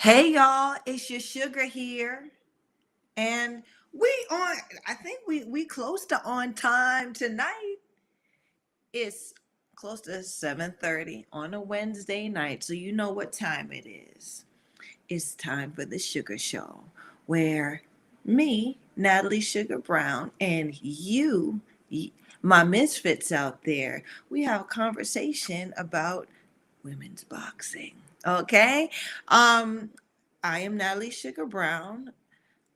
Hey y'all, it's your sugar here. And we on I think we close to on time tonight. It's close to 7:30 on a Wednesday night, so you know what time it is. It's time for the Sugar Show, where me, Natalie Sugar Brown, and my misfits out there, we have a conversation about women's boxing. Okay? Um, I am Natalie Sugar Brown.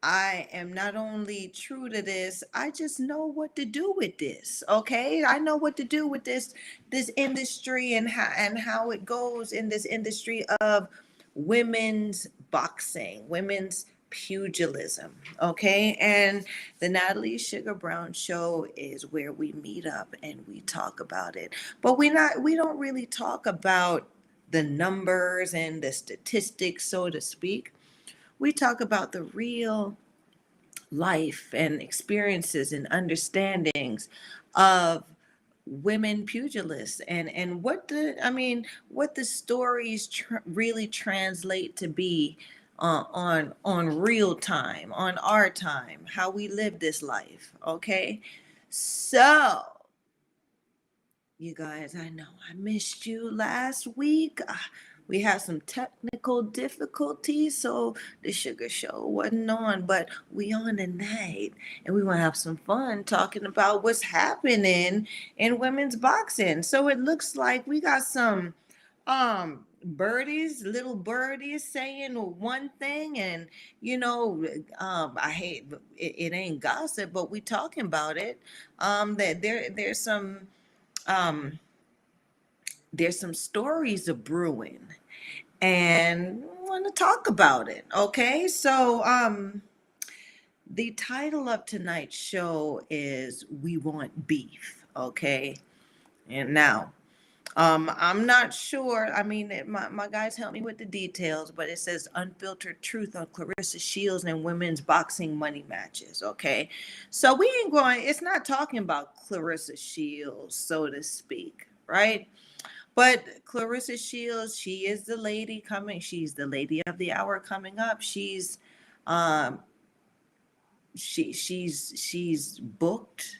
I am not only true to this, I just know what to do with this. Okay? I know what to do with this industry and how it goes in this industry of women's boxing, women's pugilism. Okay? And the Natalie Sugar Brown show is where we meet up and we talk about it. But we don't really talk about the numbers and the statistics, so to speak. We talk about the real life and experiences and understandings of women pugilists and what the stories really translate to be on real time, on our time, how we live this life. Okay, so you guys, I know I missed you last week. We had some technical difficulties, so the sugar show wasn't on, but we on tonight, and we want to have some fun talking about what's happening in women's boxing. So it looks like we got some birdies, little birdies saying one thing, and I hate it ain't gossip, but we talking about it. That um there's some stories of brewing and want to talk about it. Okay, so the title of tonight's show is We Want Beef. Okay, and now I'm not sure. I mean, my guys help me with the details, but it says Unfiltered Truth on Claressa Shields and women's boxing money matches. Okay, so we ain't going, it's not talking about Claressa Shields, so to speak, right? But Claressa Shields, she is the lady coming. She's the lady of the hour coming up. Um, she's booked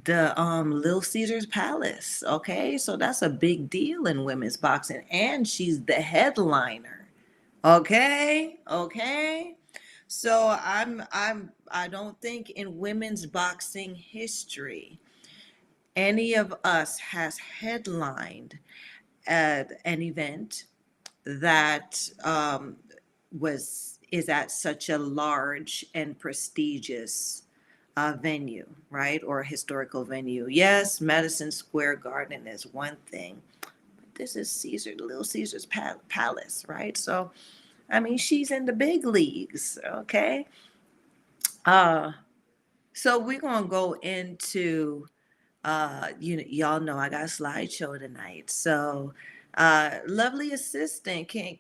the Little Caesars Palace. Okay, so that's a big deal in women's boxing, and she's the headliner. Okay. So I don't think in women's boxing history any of us has headlined at an event that was is at such a large and prestigious venue, right, or a historical venue. Yes, Madison Square Garden is one thing, but this is Little Caesar's Palace, right? So, I mean, she's in the big leagues, okay? Uh, so we're gonna go into y'all know I got a slideshow tonight. So lovely assistant, can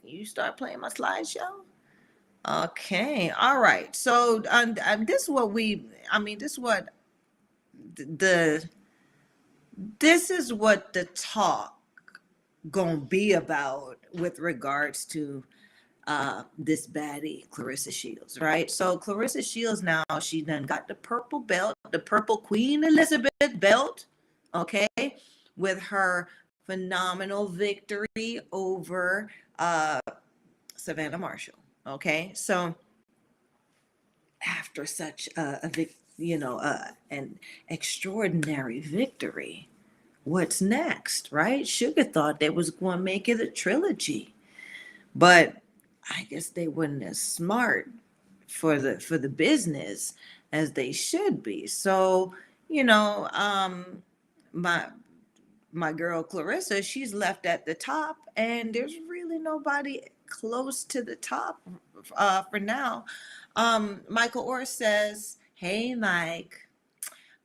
you start playing my slideshow? Okay, all right. So this is what this is what the this is what the talk gonna be about with regards to this baddie, Claressa Shields, right? So Claressa Shields now, she done got the purple belt, the purple Queen Elizabeth belt, okay, with her phenomenal victory over Savannah Marshall. Okay, so after such an extraordinary victory, what's next, right? Sugar thought they was going to make it a trilogy, but I guess they weren't as smart for the business as they should be. So, you know, my my girl Claressa, she's left at the top, and there's really nobody close to the top for now. Michael Orr says, "Hey, Mike.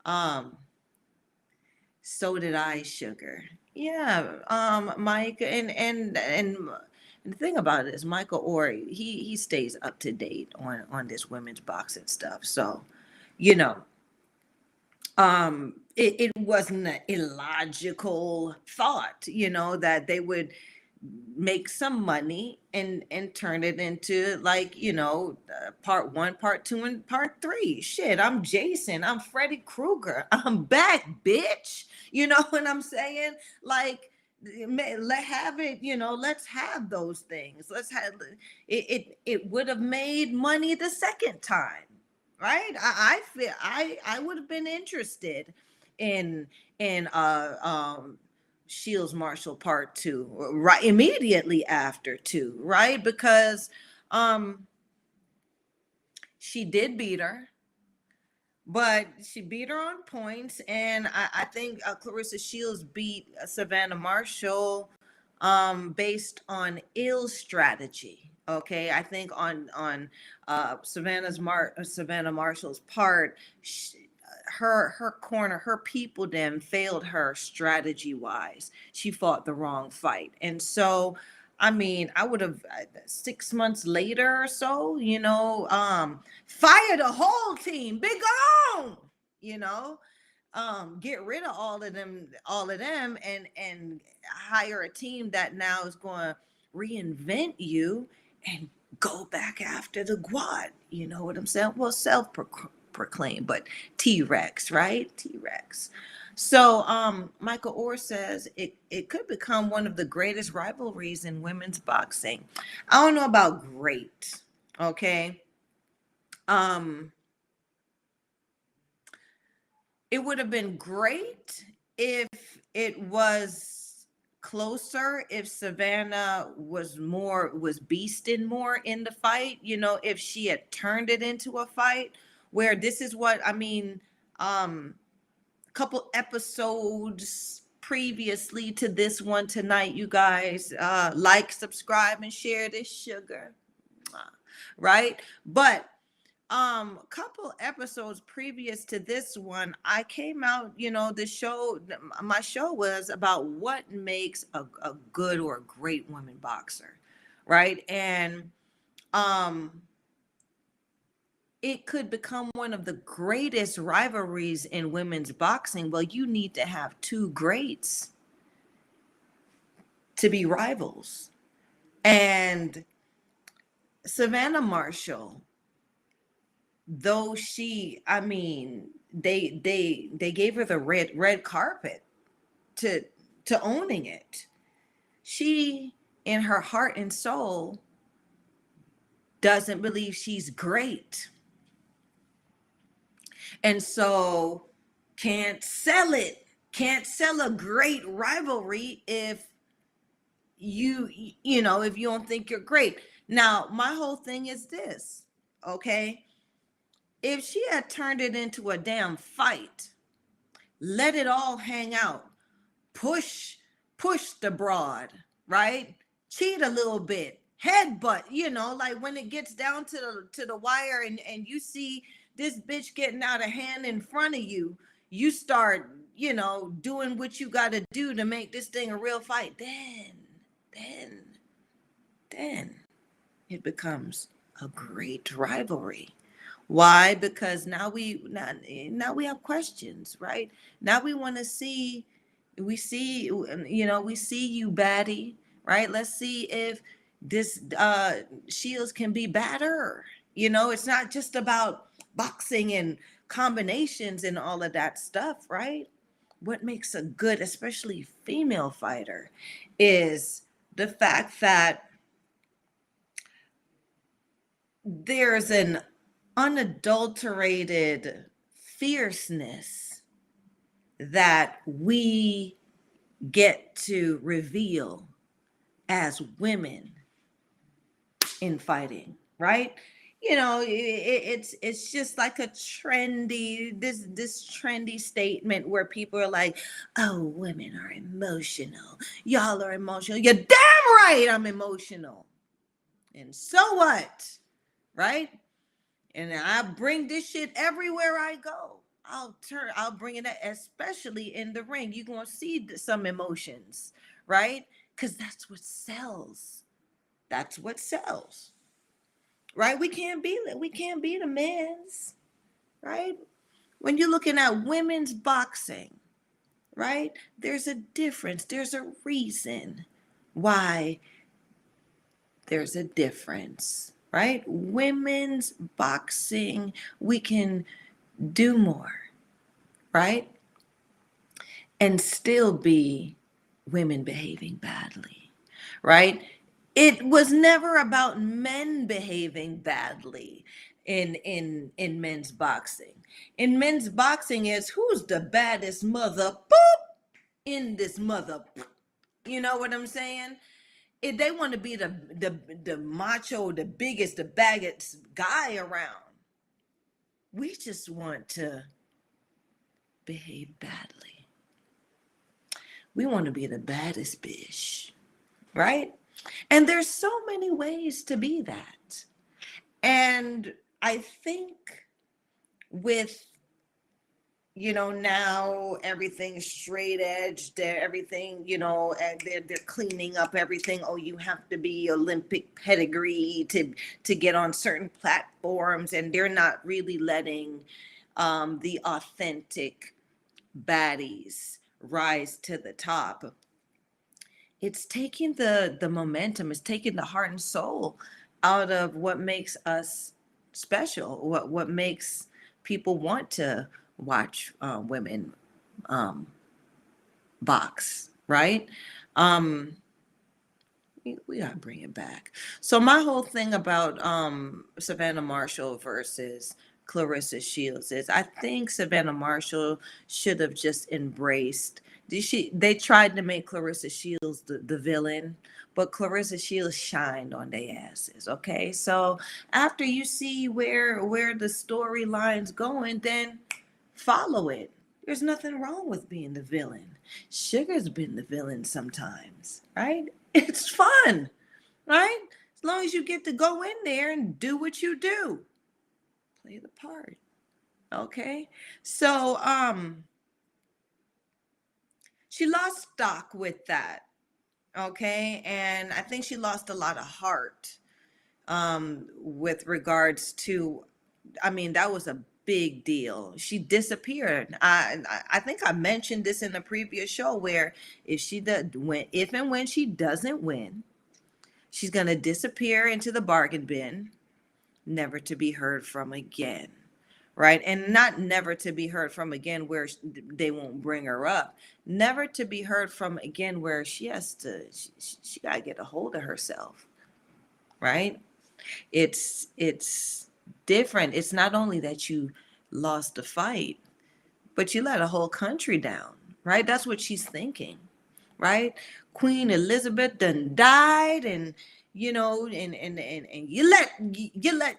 Um, so did I, sugar." Yeah, Mike, and the thing about it is Michael Orr, he stays up to date on this women's boxing stuff. So, you know, it wasn't an illogical thought, that they would make some money and turn it into, like, part one, part two, and part three. Shit, I'm Jason, I'm Freddy Krueger, I'm back, bitch. You know what I'm saying? Like, let have it, let's have those things. Let's have it would have made money the second time, right? I feel I would have been interested in in Shields Marshall Part 2, right, immediately after 2, right? Because um she did beat her, but she beat her on points, and I think Claressa Shields beat Savannah Marshall based on ill strategy. Okay, I think on Savannah Marshall's part, her corner, her people then failed her strategy wise. She fought the wrong fight, and so I mean, I would have 6 months later or so, fire the whole team, be gone, you know, get rid of all of them, and hire a team that now is going to reinvent you and go back after the quad. You know what I'm saying? Well, self-proclaimed, but T-Rex, right? T-Rex. So Michael Orr says it could become one of the greatest rivalries in women's boxing. I don't know about great, okay? Um, it would have been great if it was closer, if Savannah was beasting more in the fight, if she had turned it into a fight where this is what I mean, couple episodes previously to this one tonight, you guys, like, subscribe, and share this sugar, right? But couple episodes previous to this one, I came out, my show was about what makes a good or a great woman boxer, right? And it could become one of the greatest rivalries in women's boxing. Well, you need to have two greats to be rivals. And Savannah Marshall, though they gave her the red carpet to owning it. She, in her heart and soul, doesn't believe she's great. And so can't sell a great rivalry if you don't think you're great. Now, my whole thing is this, okay? If she had turned it into a damn fight, let it all hang out, push the broad, right? Cheat a little bit, headbutt, like when it gets down to the wire, and you see this bitch getting out of hand in front of you, you start, doing what you got to do to make this thing a real fight. Then it becomes a great rivalry. Why? Because now we have questions, right? Now we want to see, we see you, baddie, right? Let's see if this Shields can be badder. It's not just about boxing and combinations and all of that stuff, right? What makes a good, especially female fighter, is the fact that there's an unadulterated fierceness that we get to reveal as women in fighting, right? It's just like a trendy this trendy statement where people are like, oh, women are emotional, y'all are emotional. You're damn right I'm emotional, and so what, right? And I bring this shit everywhere I go. I'll bring it, especially in the ring. You're going to see some emotions, right? Because that's what sells. That's what sells, right? We can't be the men's, right? When you're looking at women's boxing, right? There's a difference. There's a reason why there's a difference, right? Women's boxing, we can do more, right? And still be women behaving badly, right? It was never about men behaving badly in men's boxing. In men's boxing is who's the baddest mother boop in this mother. You know what I'm saying? If they want to be the macho, the biggest, the baddest guy around, we just want to behave badly. We want to be the baddest bitch, right? And there's so many ways to be that. And I think with, now everything's straight edge, everything, and they're cleaning up everything. Oh, you have to be Olympic pedigree to get on certain platforms, and they're not really letting the authentic baddies rise to the top. It's taking the momentum, it's taking the heart and soul out of what makes us special, what makes people want to watch women box, right? um we gotta bring it back. So my whole thing about Savannah Marshall versus Claressa Shields is I think Savannah Marshall should have just embraced. They tried to make Claressa Shields the villain, but Claressa Shields shined on their asses. Okay, so after you see where the storyline's going, then follow it. There's nothing wrong with being the villain. Sugar's been the villain sometimes, right? It's fun, right? As long as you get to go in there and do what you do, play the part. Okay. So she lost stock with that. Okay. And I think she lost a lot of heart with regards to, I mean, that was a big deal. She disappeared. I think I mentioned this in a previous show where if and when she doesn't win, she's gonna disappear into the bargain bin, never to be heard from again. Right? And not never to be heard from again where they won't bring her up. Never to be heard from again where she has to she got to get a hold of herself, right? It's different. It's not only that you lost the fight, but you let a whole country down, right? That's what she's thinking, right? Queen Elizabeth done died, and and you let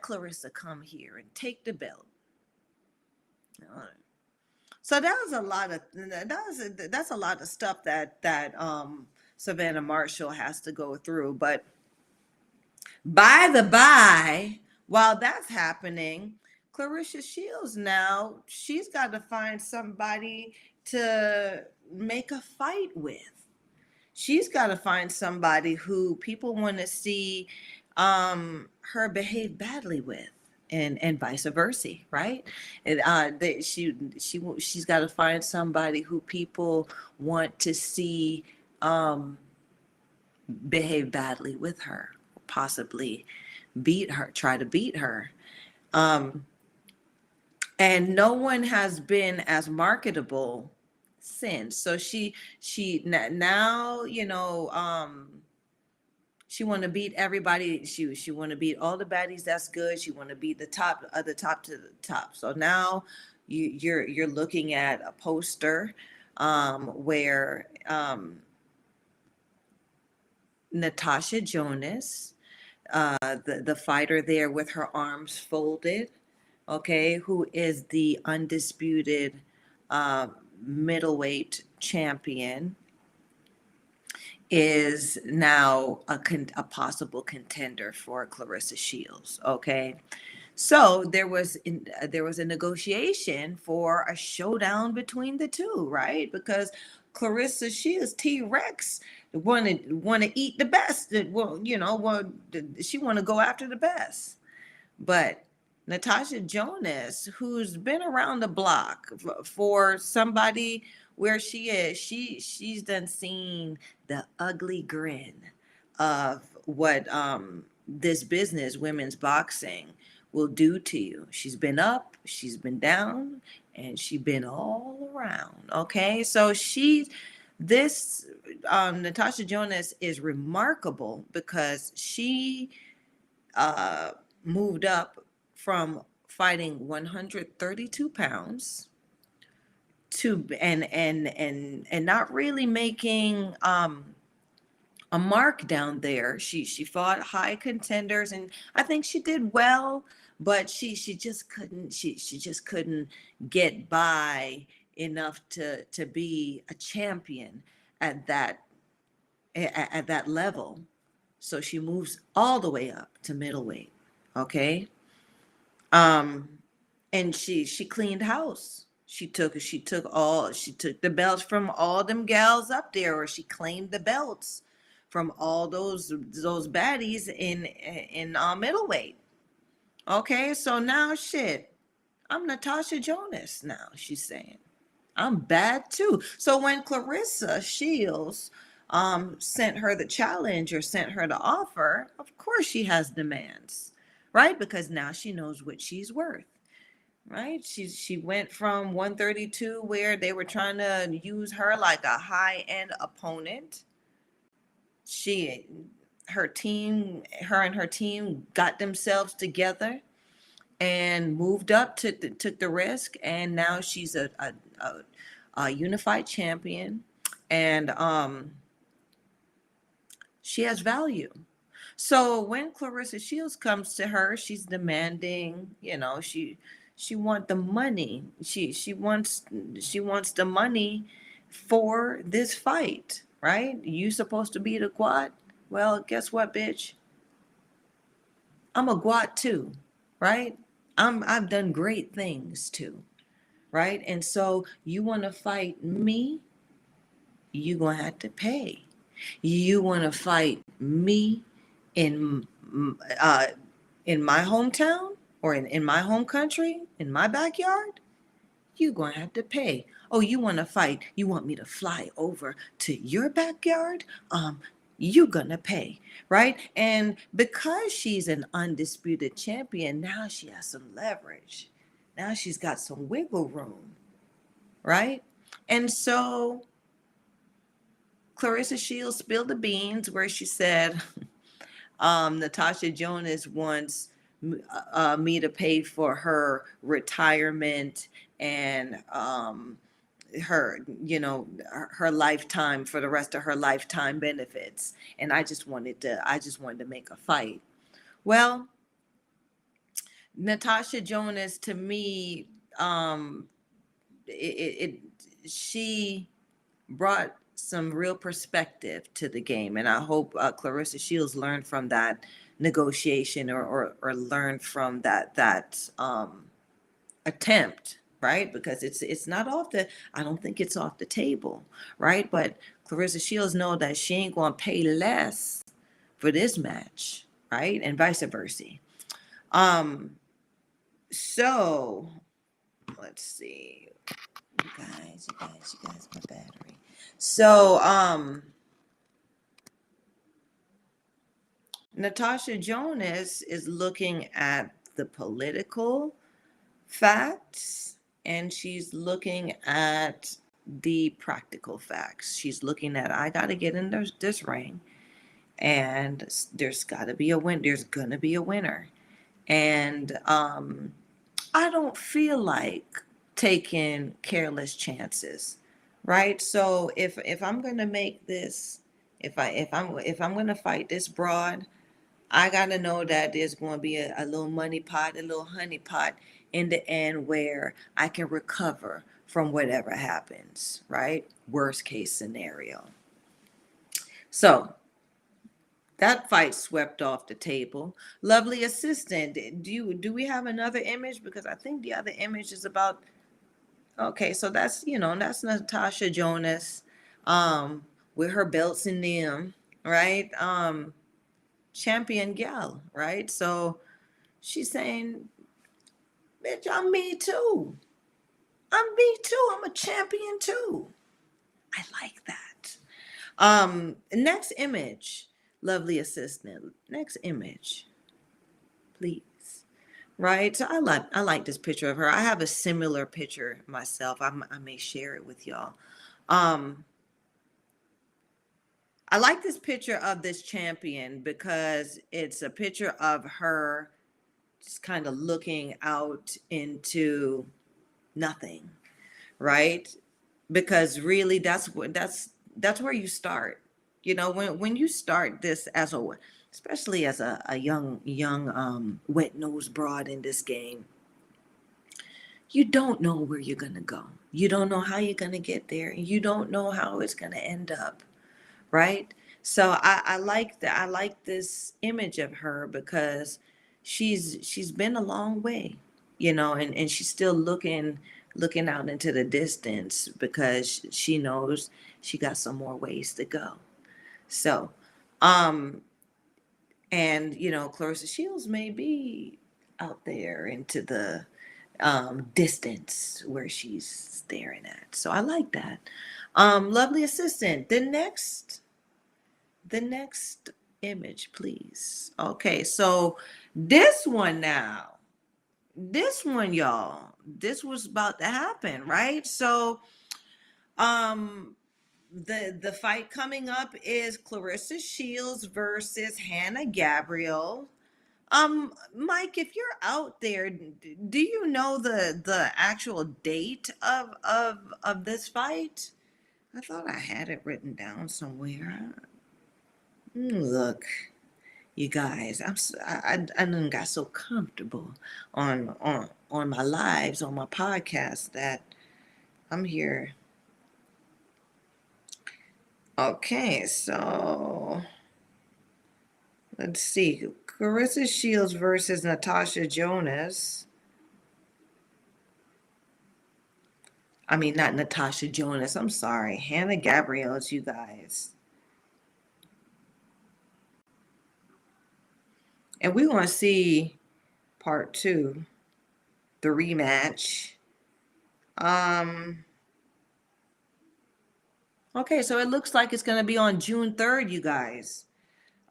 Claressa come here and take the belt. So that was a lot of that's a lot of stuff that Savannah Marshall has to go through. But by the by, while that's happening, Claressa Shields now she's got to find somebody to make a fight with. She's got to find somebody who people want to see her behave badly with, and vice versa, right? And she's got to find somebody who people want to see behave badly with her, possibly beat her, try to beat her. And no one has been as marketable since. So she now she want to beat everybody. She want to beat all the baddies. That's good. She want to beat the top to the top. So now you're looking at a poster where Natasha Jonas, the fighter there with her arms folded, okay, who is the undisputed middleweight champion, is now a possible contender for Claressa Shields. Okay, so there was a negotiation for a showdown between the two, right? Because Claressa Shields, T-Rex, want to eat the best. She want to go after the best, but Natasha Jonas, who's been around the block for somebody where she is, she's done seen the ugly grin of what this business, women's boxing, will do to you. She's been up, she's been down, and she's been all around. Okay, so this Natasha Jonas is remarkable because she uh, moved up from fighting 132 pounds to and not really making a mark down there. She fought high contenders, and I think she did well, but she just couldn't she just couldn't get by enough to be a champion at that level. So she moves all the way up to middleweight. Okay. Um, and she cleaned house. She took the belts from all them gals up there, or she claimed the belts from all those baddies in middleweight. Okay, so now shit, I'm Natasha Jonas now. She's saying I'm bad too. So when Claressa Shields sent her the challenge or sent her the offer, of course she has demands, right? Because now she knows what she's worth, right? She went from 132 where they were trying to use her like a high-end opponent. She her and her team got themselves together and moved up, took the risk, and now she's a unified champion, and she has value. So when Claressa Shields comes to her, she's demanding, she wants the money. She wants the money for this fight, right? You supposed to be the quad? Well, guess what, bitch? I'm a quad too, right? I've done great things too, right? And so you want to fight me, you're going to have to pay. You want to fight me in uh, in my hometown or in my home country, in my backyard, you're going to have to pay. Oh, you want to fight? You want me to fly over to your backyard? You're going to pay, right? And because she's an undisputed champion, now she has some leverage. Now she's got some wiggle room, right? And so Claressa Shields spilled the beans where she said, Natasha Jonas wants me to pay for her retirement and her, her lifetime, for the rest of her lifetime benefits. And I just wanted to make a fight. Well, Natasha Jonas, to me, she brought some real perspective to the game, and I hope Claressa Shields learned from that negotiation, or learned from that attempt, right? Because it's not off the I don't think it's off the table, right? But Claressa Shields know that she ain't gonna pay less for this match, right? And vice versa. Um, so let's see. You guys, my battery. So, Natasha Jonas is looking at the political facts, and she's looking at the practical facts. She's looking at, I got to get in this ring, and there's got to be a win. There's going to be a winner. And I don't feel like taking careless chances, right? So if I'm going to make this, if I'm going to fight this broad, I got to know that there's going to be a little money pot, a little honey pot in the end where I can recover from whatever happens, right? Worst case scenario. So that fight swept off the table. Lovely assistant. Do we have another image? Because I think the other image is about, okay, so that's Natasha Jonas with her belts in them, right? Champion gal, right? So she's saying, bitch, I'm me too. I'm me too. I'm a champion too, I like that. Next image, lovely assistant. Next image, please. Right. So I like this picture of her. I have a similar picture myself. I may share it with y'all. Um, I like this picture of this champion because it's a picture of her just kind of looking out into nothing, right? Because really that's where you start. You know, when you start this as a, especially as a young wet nosed broad in this game, you don't know where you're gonna go. You don't know how you're gonna get there, and you don't know how it's gonna end up, right? So I like that. I like this image of her because she's been a long way, you know, and she's still looking out into the distance because she knows she got some more ways to go. So, um, and you know, Claressa Shields may be out there into the distance where she's staring at. So I like that. Lovely assistant. The next image, please. Okay, so this one now, this one, y'all, this was about to happen, right? So, um, the fight coming up is Claressa Shields versus Hannah Gabriel. Mike, if you're out there, do you know the actual date of this fight? I thought I had it written down somewhere. Look, you guys, I done got so comfortable on my lives, on my podcast, that I'm here. Okay, so let's see. Claressa Shields versus Natasha Jonas. I mean, not Natasha Jonas. I'm sorry. Hannah Gabriels, you guys. And we want to see part two, the rematch. Um, okay, so it looks like it's going to be on June 3rd, you guys.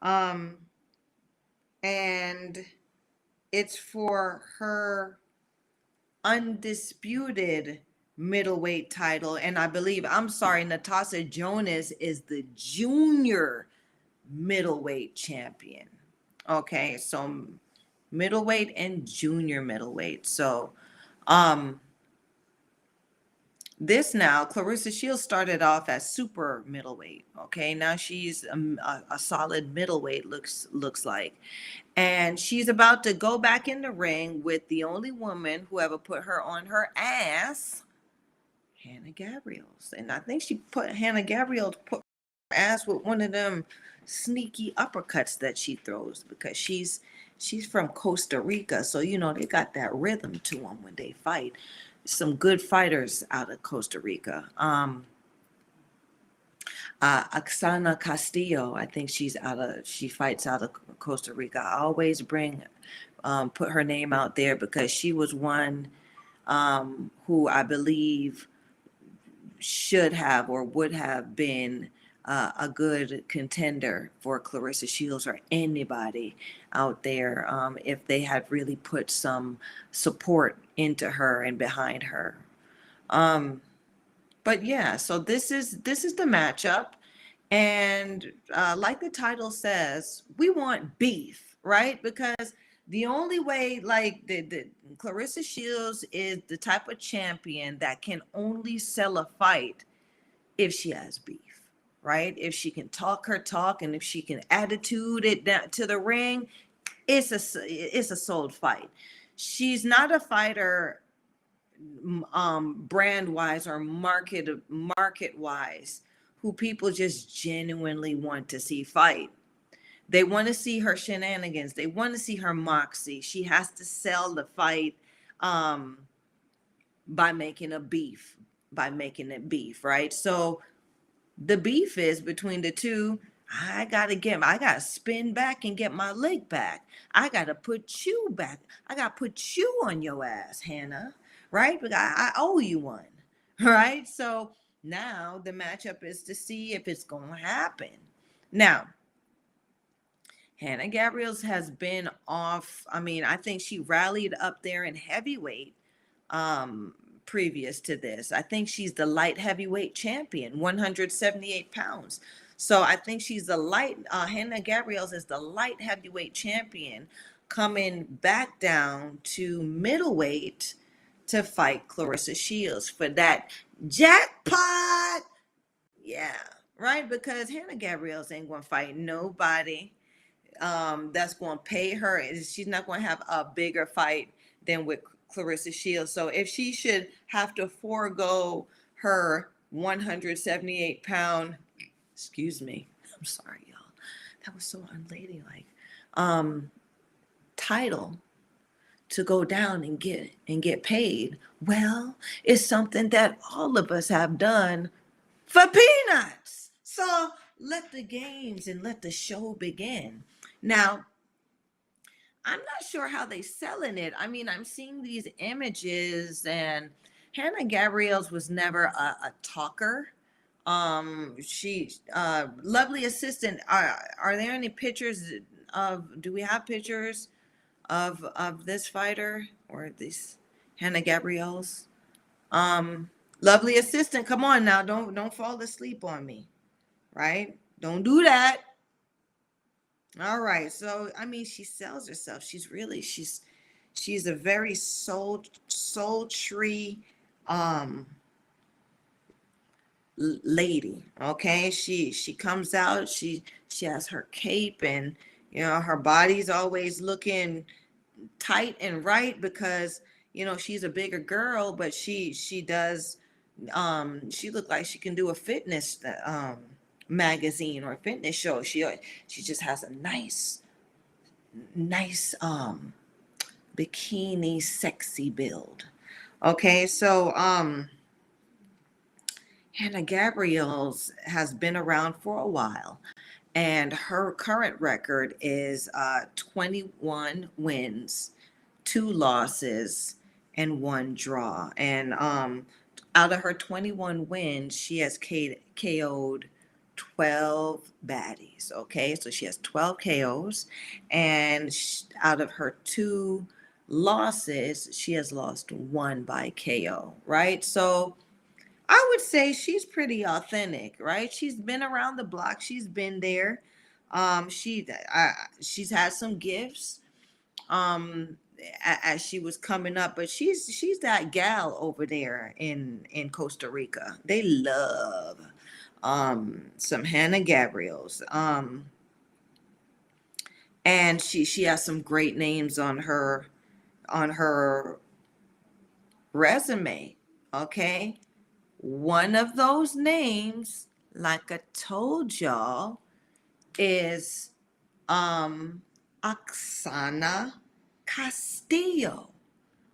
Um, and it's for her undisputed middleweight title. And I believe, I'm sorry, Natasha Jonas is the junior middleweight champion. Okay, so middleweight and junior middleweight. So, um, this now, Claressa Shields started off as super middleweight. Okay, now she's a solid middleweight, looks like, and she's about to go back in the ring with the only woman who ever put her on her ass, Hannah Gabriels. And I think she put Hannah Gabriels put her ass with one of them sneaky uppercuts that she throws, because she's from Costa Rica, so you know they got that rhythm to them when they fight. Some good fighters out of Costa Rica. Oksana Castillo, I think she fights out of Costa Rica. I always put her name out there because she was one who I believe should have or would have been a good contender for Claressa Shields or anybody out there, if they had really put some support into her and behind her. Um, but yeah, so this is the matchup, and like the title says, we want beef, right? Because the only way, like the Claressa Shields is the type of champion that can only sell a fight if she has beef, right? If she can talk her talk, and if she can attitude it down to the ring, it's a sold fight. She's not a fighter brand wise or market wise who people just genuinely want to see fight. They want to see her shenanigans. They want to see her moxie. She has to sell the fight um, by making by making it beef, right? So the beef is between the two. I gotta spin back and get my leg back. I gotta put you back. I gotta put you on your ass, Hannah. Right? Because I owe you one. Right? So Now the matchup is to see if it's going to happen. Now, Hannah Gabriels has been off. I mean, I think she rallied up there in heavyweight um previous to this. I think she's the light heavyweight champion, 178 pounds. So I think she's the light Hannah Gabriels is the light heavyweight champion coming back down to middleweight to fight Claressa Shields for that jackpot. Yeah, right, because Hannah Gabriels ain't going to fight nobody that's going to pay her. She's not going to have a bigger fight than with Claressa Shields. So if she should have to forego her 178-pound, excuse me, I'm sorry, y'all, that was so unladylike, title to go down and get paid, well, it's something that all of us have done for peanuts. So let the games and let the show begin. Now, I'm not sure how they selling it. I mean, I'm seeing these images, and Hannah Gabriels was never a talker. She lovely assistant. Are there any pictures of? Do we have pictures of this fighter or this Hannah Gabriels? Lovely assistant. Come on now, don't fall asleep on me, right? Don't do that. All right. So I mean, she sells herself. She's a very sultry um lady. Okay. She comes out, she has her cape, and her body's always looking tight and right because she's a bigger girl, but she does she looked like she can do a fitness magazine or a fitness show. She just has a nice bikini sexy build. Okay, so Hannah Gabriels has been around for a while, and her current record is 21 wins, 2 losses, and 1 draw. And out of her 21 wins, she has KO'd 12 baddies. Okay, so she has 12 KOs, and out of her 2 losses, she has lost 1 by KO. Right, so I would say she's pretty authentic, right? She's been around the block. She's been there. She's had some gifts as she was coming up, but she's that gal over there in Costa Rica. They love some Hannah Gabriels. And she has some great names on her resume. Okay. One of those names, like I told y'all, is Oksana Castillo,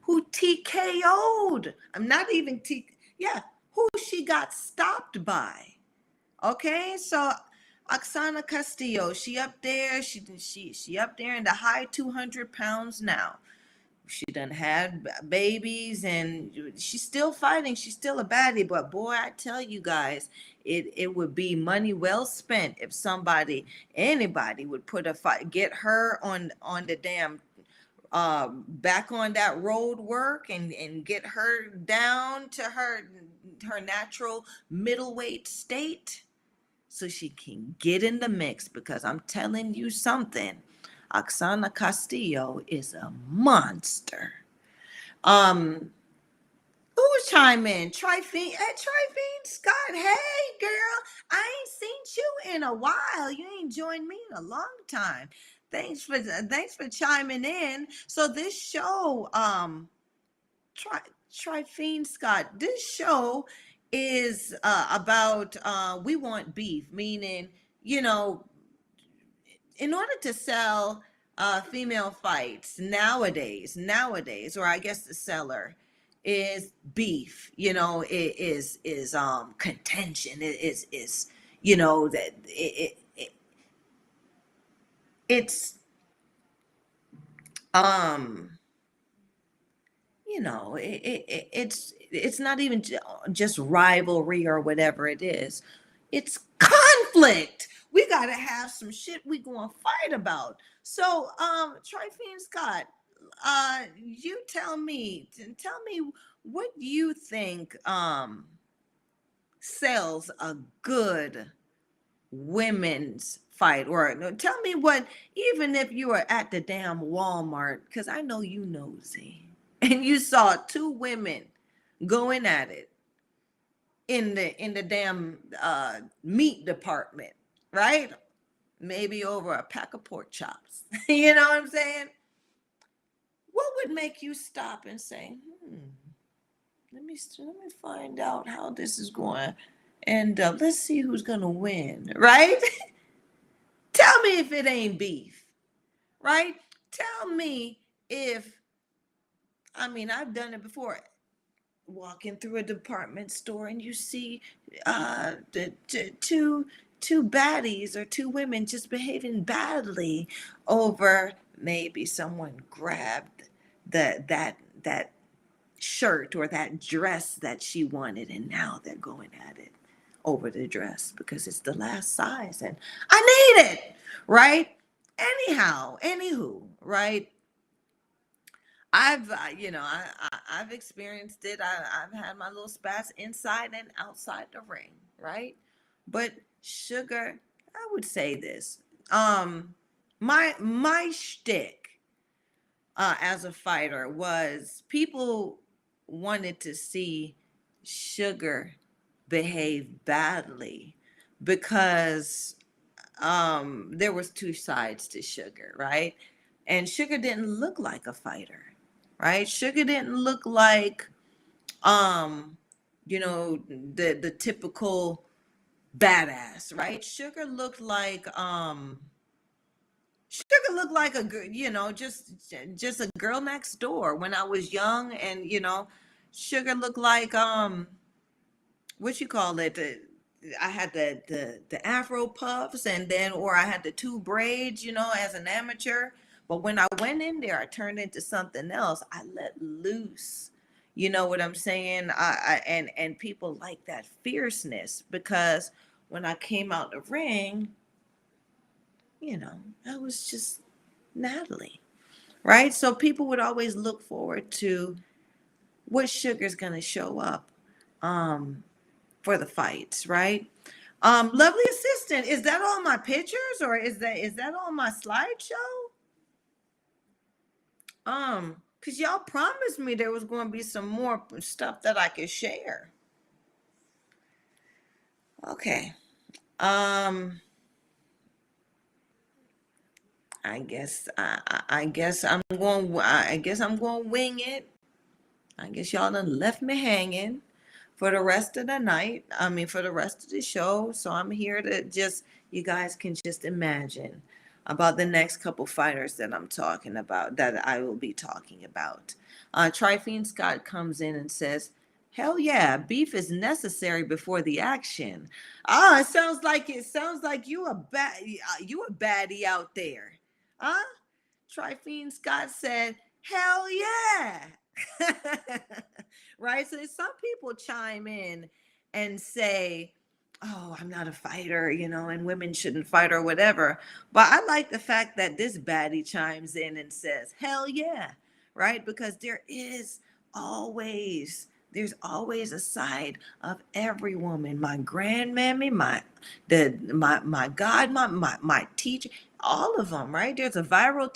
who TKO'd. I'm not even who she got stopped by. Okay, so Oksana Castillo, she up there, she up there in the high 200 pounds now. She done had babies, and she's still fighting. She's still a baddie, but boy, I tell you guys, it would be money well spent if anybody would put a fight, get her on the damn back on that road work, and get her down to her natural middleweight state so she can get in the mix, because I'm telling you something. Oksana Castillo is a monster. Who was chiming in? Trifine Scott. Hey, girl, I ain't seen you in a while. You ain't joined me in a long time. Thanks for chiming in. So this show, Trifine Scott. This show is about we want beef, meaning in order to sell female fights nowadays, or I guess the seller is beef. It is contention. It is that it's it's not even just rivalry or whatever it is. It's conflict. We gotta have some shit we gonna fight about. So, Trifine Scott, you tell me what you think sells a good women's fight, or no, tell me what, even if you were at the damn Walmart, because I know you nosy, and you saw two women going at it in the damn meat department, right? Maybe over a pack of pork chops. You know what I'm saying? What would make you stop and say, let me find out how this is going, and let's see who's gonna win, right? Tell me if it ain't beef, right? Tell me if, I mean, I've done it before. Walking through a department store and you see two baddies or two women just behaving badly over maybe someone grabbed that shirt or that dress that she wanted, and now they're going at it over the dress because it's the last size and I need it, right? Anyhow, anywho, right? I've experienced it. I've had my little spats inside and outside the ring, right? But sugar, I would say this. My shtick as a fighter was people wanted to see sugar behave badly because there was two sides to sugar, right? And sugar didn't look like a fighter, right? Sugar didn't look like um the typical badass, right? Sugar looked like a good, just a girl next door when I was young. And Sugar looked like what you call it, I had the afro puffs, and then, or I had the two braids, as an amateur. But when I went in there, I turned into something else. I let loose. You know what I'm saying? And people like that fierceness because when I came out the ring, I was just Natalie, right? So people would always look forward to what Sugar's gonna show up for the fights, right? Lovely assistant, is that all my pictures, or is that all my slideshow? Because y'all promised me there was going to be some more stuff that I could share. Okay. I guess I'm going to wing it. I guess y'all done left me hanging for the rest of the night. I mean, for the rest of the show. So I'm here to just, you guys can just imagine about the next couple fighters that I'm talking about, that I will be talking about. Trifine Scott comes in and says, "Hell yeah, beef is necessary before the action." It sounds like you a baddie out there, huh? Trifine Scott said, "Hell yeah." Right? So some people chime in and say, "Oh, I'm not a fighter, and women shouldn't fight or whatever." But I like the fact that this baddie chimes in and says, "Hell yeah," right? Because always, there's always a side of every woman. My grandmammy, my god, my teacher, all of them, right? There's a viral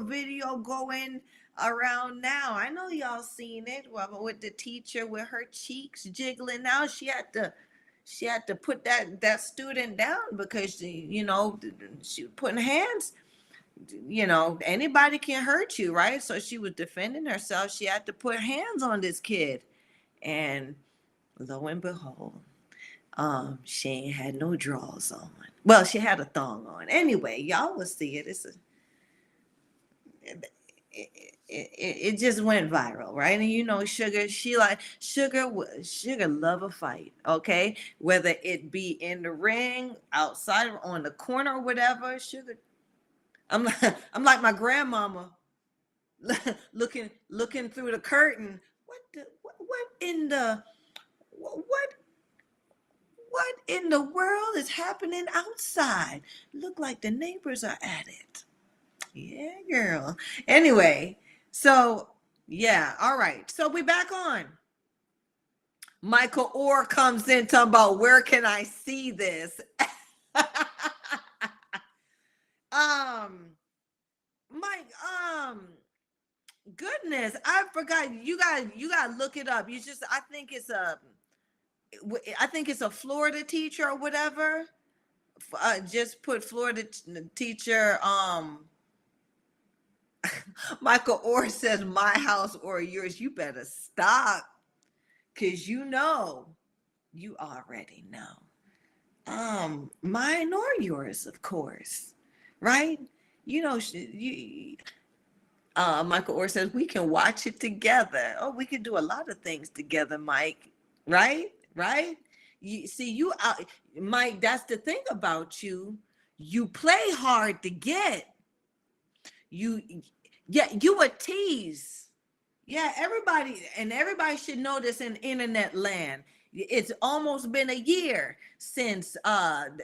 video going around now. I know y'all seen it. Well, with the teacher with her cheeks jiggling. Now she had to put that student down because she was putting hands. Anybody can hurt you, right? So she was defending herself. She had to put hands on this kid, and lo and behold, she ain't had no drawers on. Well, she had a thong on. Anyway, y'all will see it. It just went viral, right? And Sugar love a fight, okay? Whether it be in the ring, outside, on the corner, or whatever. Sugar, I'm like, I'm like my grandmama. looking through the curtain. What in the what in the world is happening outside? Look like the neighbors are at it. Yeah, girl. Anyway, so yeah, all right. So we back on. Michael Orr comes in talking about where can I see this? um, Mike, goodness, I forgot. You got to look it up. You just, I think it's a Florida teacher or whatever. Just put Florida teacher. Michael Orr says my house or yours. You better stop, cause you already know. Mine or yours, of course, right? You know, Michael Orr says we can watch it together. Oh, we can do a lot of things together, Mike. Right? Right? You see, Mike. That's the thing about you. You play hard to get. You, yeah, you a tease. Yeah, everybody should know this in internet land. It's almost been a year since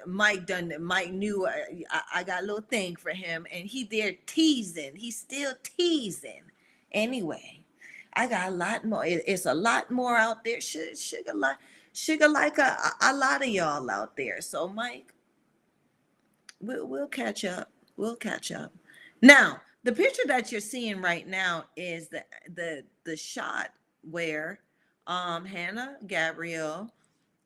Mike knew I got a little thing for him, and he there teasing. He's still teasing. Anyway, I got a lot more. It's a lot more out there. Sugar like a lot of y'all out there. So Mike, we'll catch up. We'll catch up. Now, the picture that you're seeing right now is the shot where Hannah Gabriel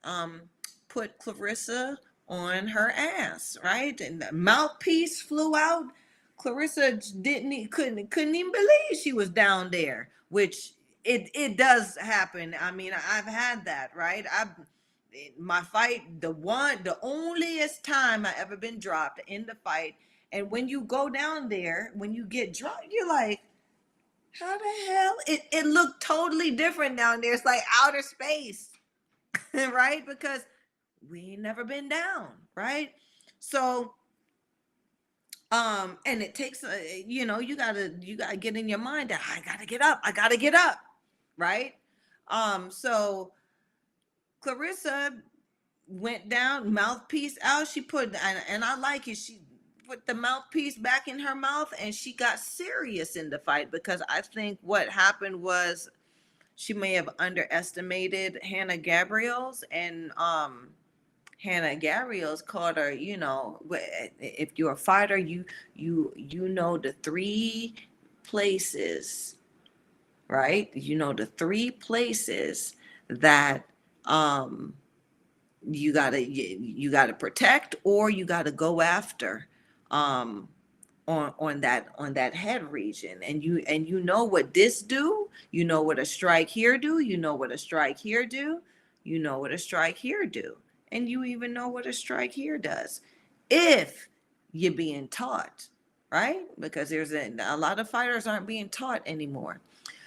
um put Claressa on her ass, right? And the mouthpiece flew out. Claressa couldn't even believe she was down there, which it does happen. I mean, I've had that, right? My fight, the onlyest time I ever been dropped in the fight. And when you go down there, when you get dropped, you're like, how the hell? It looked totally different down there. It's like outer space, right? Because we ain't never been down, right? So and it takes you gotta get in your mind that I gotta get up, right? So Claressa went down, mouthpiece out. She put, and I like it. She put the mouthpiece back in her mouth, and she got serious in the fight, because I think what happened was she may have underestimated Hannah Gabriels, and Hannah Gabriels called her. If you're a fighter, you know the three places, right? You know the three places that you gotta protect, or you gotta go after um on that head region. And you know what this do, you know what a strike here do, you know what a strike here do, you know what a strike here do, and you even know what a strike here does, if you're being taught, right? Because there's a lot of fighters aren't being taught anymore.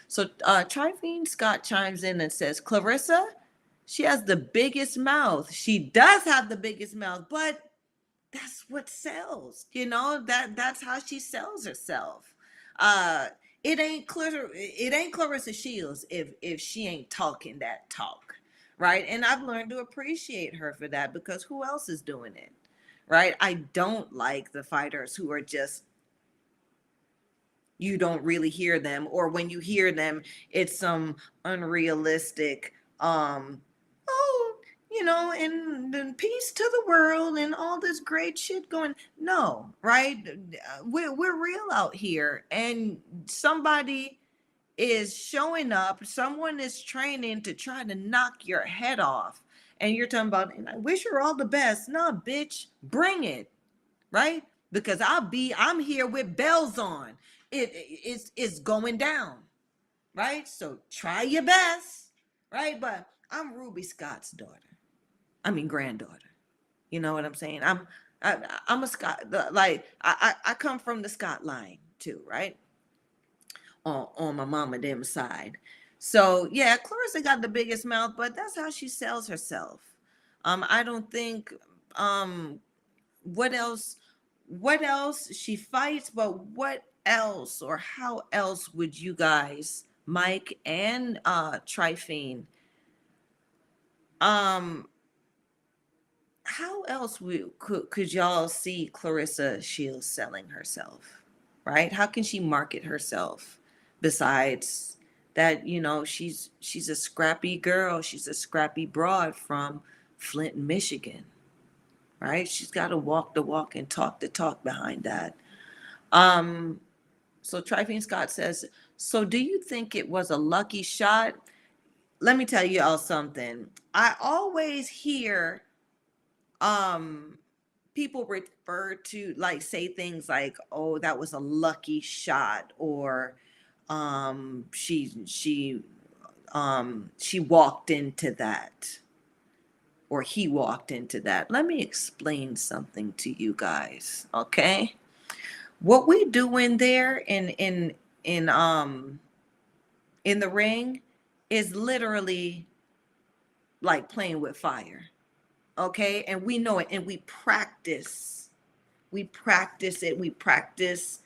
So Trifine Scott chimes in and says, Claressa, she has the biggest mouth. She does have the biggest mouth, but that's what sells. That's how she sells herself. Uh, it ain't Claressa Shields if she ain't talking that talk, right? And I've learned to appreciate her for that, because who else is doing it, right? I don't like the fighters who are just, you don't really hear them, or when you hear them, it's some unrealistic oh, and then peace to the world and all this great shit going. No, right? We're real out here, and somebody is showing up, someone is training to try to knock your head off, and you're talking about, and I wish her all the best. No, bitch, bring it, right? Because I'm here with bells on. It's going down, right? So try your best, right? But I'm Ruby Scott's daughter. I mean granddaughter. You know what I'm saying? I'm a Scott. Like I come from the Scott line too, right? On my mama them side. So yeah, Claressa got the biggest mouth, but that's how she sells herself. I don't think what else she fights, but else, or how else would you guys, Mike and Trifine, um, how else could y'all see Claressa Shields selling herself, right? How can she market herself besides that? She's a scrappy girl. She's a scrappy broad from Flint, Michigan, right? She's got to walk the walk and talk the talk behind that. Um, so Trifine Scott says, so do you think it was a lucky shot? Let me tell you all something. I always hear um people refer to, like, say things like, oh, that was a lucky shot, or she walked into that, or he walked into that. Let me explain something to you guys, okay? What we do in there in in the ring is literally like playing with fire, okay? And we know it, and we practice it. We practice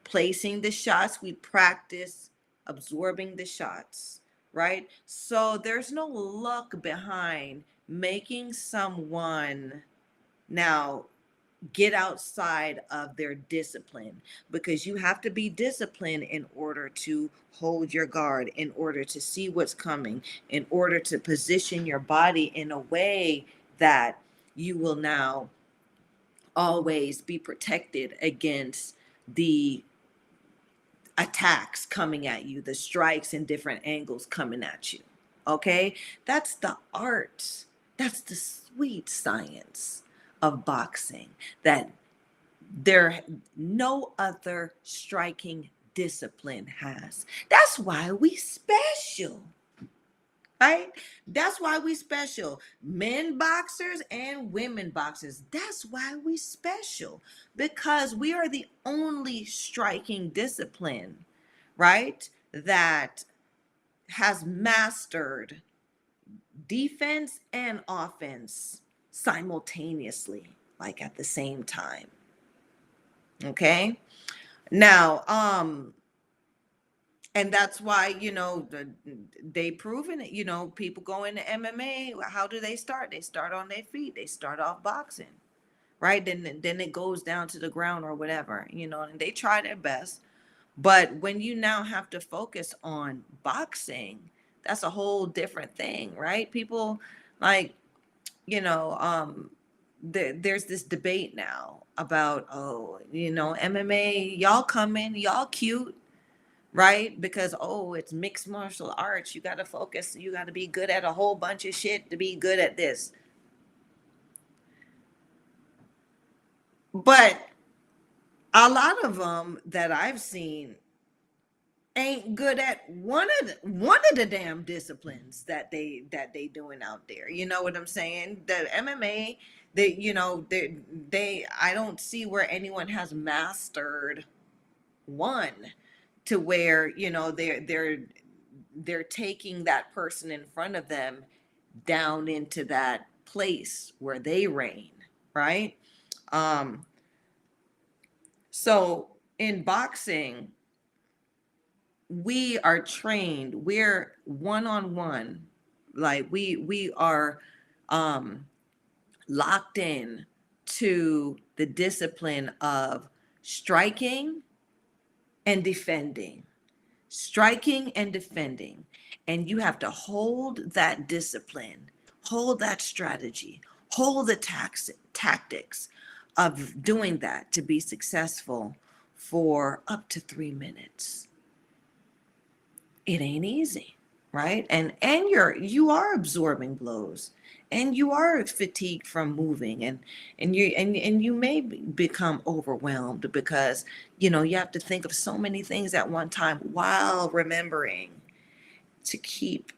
placing the shots. We practice absorbing the shots, right? So there's no luck behind making someone now get outside of their discipline, because you have to be disciplined in order to hold your guard, in order to see what's coming, in order to position your body in a way that you will now always be protected against the attacks coming at you, the strikes in different angles coming at you. Okay? That's the art. That's the sweet science of boxing that there no other striking discipline has. That's why we special. Right? That's why we special. Men boxers and women boxers. That's why we special. Because we are the only striking discipline, right? That has mastered defense and offense simultaneously, like at the same time. Okay? Now, and that's why, they proven it. People go into MMA. How do they start? They start on their feet. They start off boxing, right? Then it goes down to the ground or whatever, and they try their best. But when you now have to focus on boxing, that's a whole different thing, right? People, like, there's this debate now about, oh, MMA, y'all coming, y'all cute, right? Because, oh, it's mixed martial arts. You got to focus. You got to be good at a whole bunch of shit to be good at this. But a lot of them that I've seen ain't good at one of the damn disciplines that they doing out there. You know what I'm saying? The MMA, they I don't see where anyone has mastered one, to where they're taking that person in front of them down into that place where they reign, right? um so in boxing, we are trained, we're one-on-one, like we are um locked in to the discipline of striking and defending, striking and defending. And you have to hold that discipline, hold that strategy, hold the tactics of doing that to be successful for up to 3 minutes. It ain't easy, right? And you are absorbing blows, and you are fatigued from moving, and you may become overwhelmed, because you have to think of so many things at one time while remembering to keep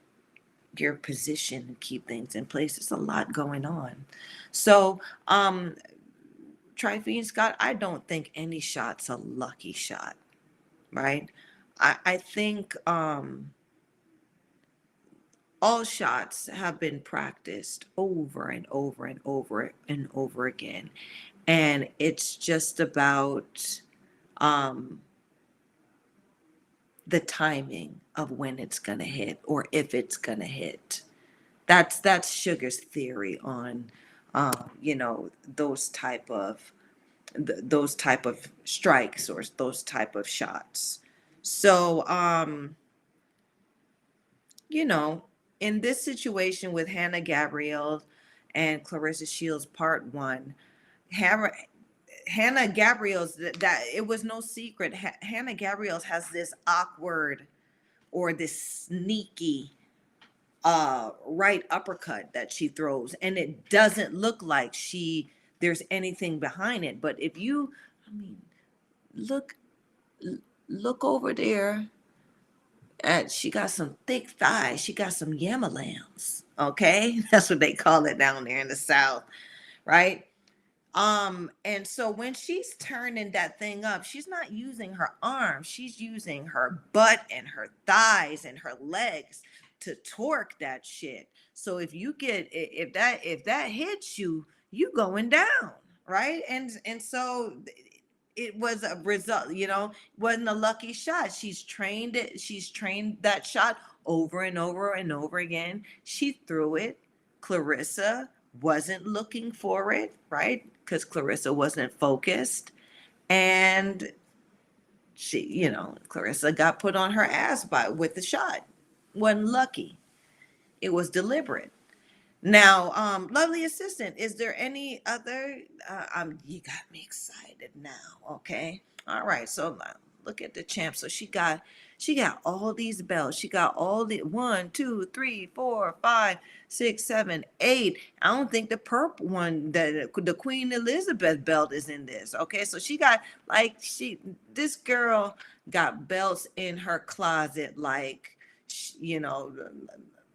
your position and keep things in place. There's a lot going on. So Trifine Scott, I don't think any shot's a lucky shot, right? I think all shots have been practiced over and over and over and over again. And it's just about the timing of when it's gonna hit or if it's gonna hit. That's Sugar's theory on, you know, those type of strikes or those type of shots. So, you know, in this situation with Hannah Gabriel and Claressa Shields, part one, Hannah, Hannah Gabriel's that it was no secret. Hannah Gabriel's has this awkward or this sneaky right uppercut that she throws, and it doesn't look like there's anything behind it. But if you, I mean, look look over there at, she got some thick thighs, she got some yamalams. Okay, that's what they call it down there in the South, right? And so when she's turning that thing up, she's not using her arms, she's using her butt and her thighs and her legs to torque that shit. So if you get, if that hits you, you going down, right? And so it was a result, you know, wasn't a lucky shot. She's trained that shot over and over and over again. She threw it. Claressa wasn't looking for it, right? Because Claressa wasn't focused. And she, you know, Claressa got put on her ass with the shot. Wasn't lucky. It was deliberate. Now, lovely assistant, is there any other? You got me excited now. Okay, all right. So look at the champ. So she got all these belts. She got all the 1, 2, 3, 4, 5, 6, 7, 8. I don't think the purple one, the Queen Elizabeth belt is in this. Okay, so she got like this girl got belts in her closet, like, you know,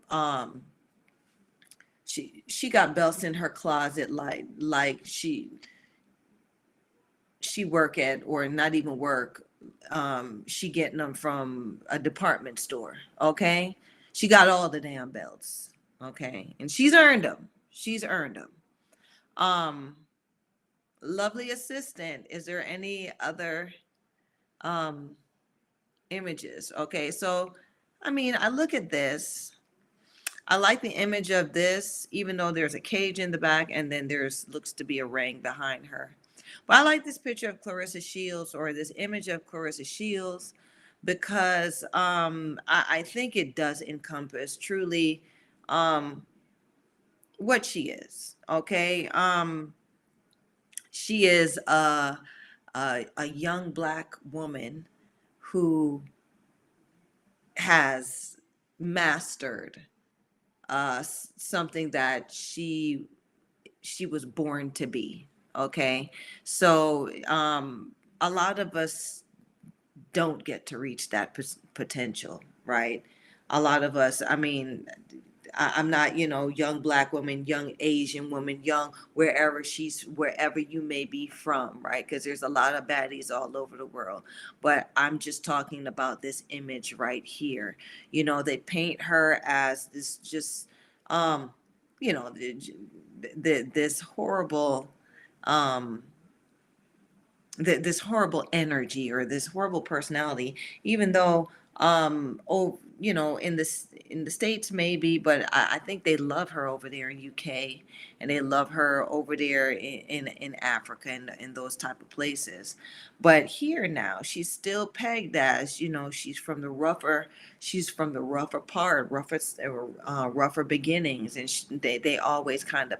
um she got belts in her closet like she work at, or not even work, she getting them from a department store. Okay, she got all the damn belts. Okay, and she's earned them. um Lovely assistant, is there any other um images? Okay, so I mean, I look at this, I like the image of this, even though there's a cage in the back and then there's looks to be a ring behind her. But I like this picture of Claressa Shields, or this image of Claressa Shields, because I think it does encompass truly um, what she is. Okay, she is a young black woman who has mastered something that she was born to be. Okay, so a lot of us don't get to reach that potential, right? A lot of us, I mean, I'm not, you know, young black woman, young Asian woman, young wherever you may be from, right? Because there's a lot of baddies all over the world. But I'm just talking about this image right here. You know, they paint her as this just, um, you know, this horrible, um, this horrible energy or this horrible personality, even though oh, you know, in the States maybe, but I think they love her over there in UK, and they love her over there in Africa and in those type of places. But here now she's still pegged as, you know, she's from the rougher part, rougher beginnings, and they always kind of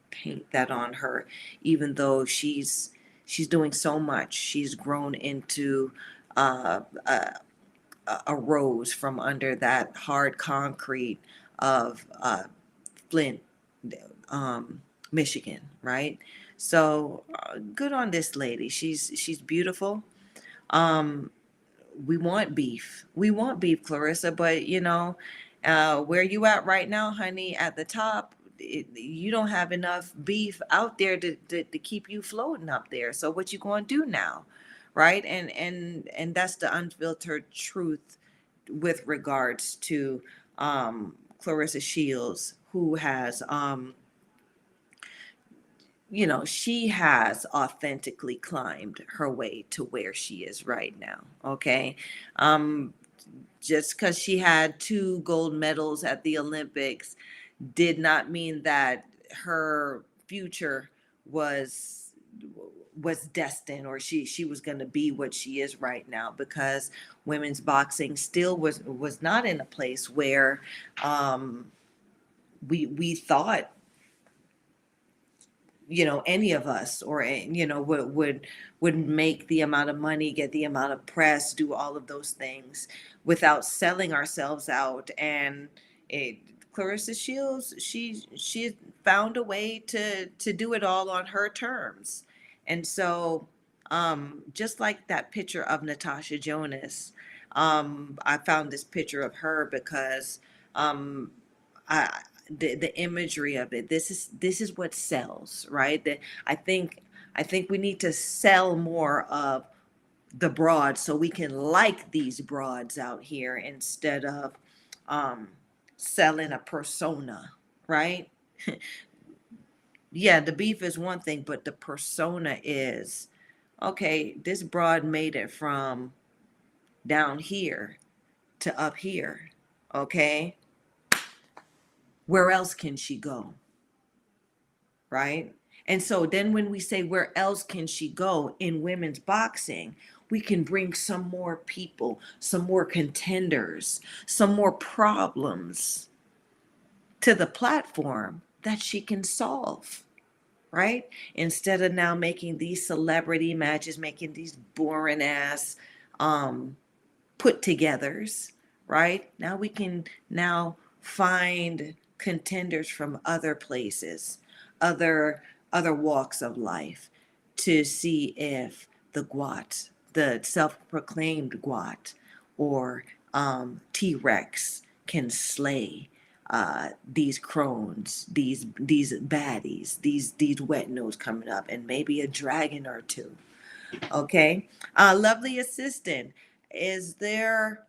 paint that on her, even though she's doing so much. She's grown into uh, a, a rose from under that hard concrete of Flint, Michigan, right? So good on this lady. She's beautiful. Um, we want beef. We want beef, Claressa, but you know, where you at right now, honey, at the top, you don't have enough beef out there to keep you floating up there. So what you going to do now? Right? And that's the unfiltered truth with regards to Claressa Shields, who has she has authentically climbed her way to where she is right now. Okay. Um, just because she had 2 gold medals at the Olympics did not mean that her future was destined, or she was going to be what she is right now, because women's boxing still was not in a place where um we thought, any of us, or would make the amount of money, get the amount of press, do all of those things without selling ourselves out. And it, Claressa Shields, she found a way to do it all on her terms. And so, just like that picture of Natasha Jonas, I found this picture of her because um, I the imagery of it. This is what sells, right? That I think we need to sell more of the broads, so we can like these broads out here, instead of um selling a persona, right? Yeah, the beef is one thing, but the persona is, okay, this broad made it from down here to up here. Okay, where else can she go? Right? And so then when we say, where else can she go in women's boxing, we can bring some more people, some more contenders, some more problems to the platform that she can solve, right? Instead of now making these celebrity matches, making these boring ass um, put togethers, right? Now we can now find contenders from other places, other other walks of life, to see if the Gwat, the self-proclaimed Gwat, or T-Rex, can slay these crones, these baddies, these wet nose coming up, and maybe a dragon or two. Okay. Lovely assistant, is there,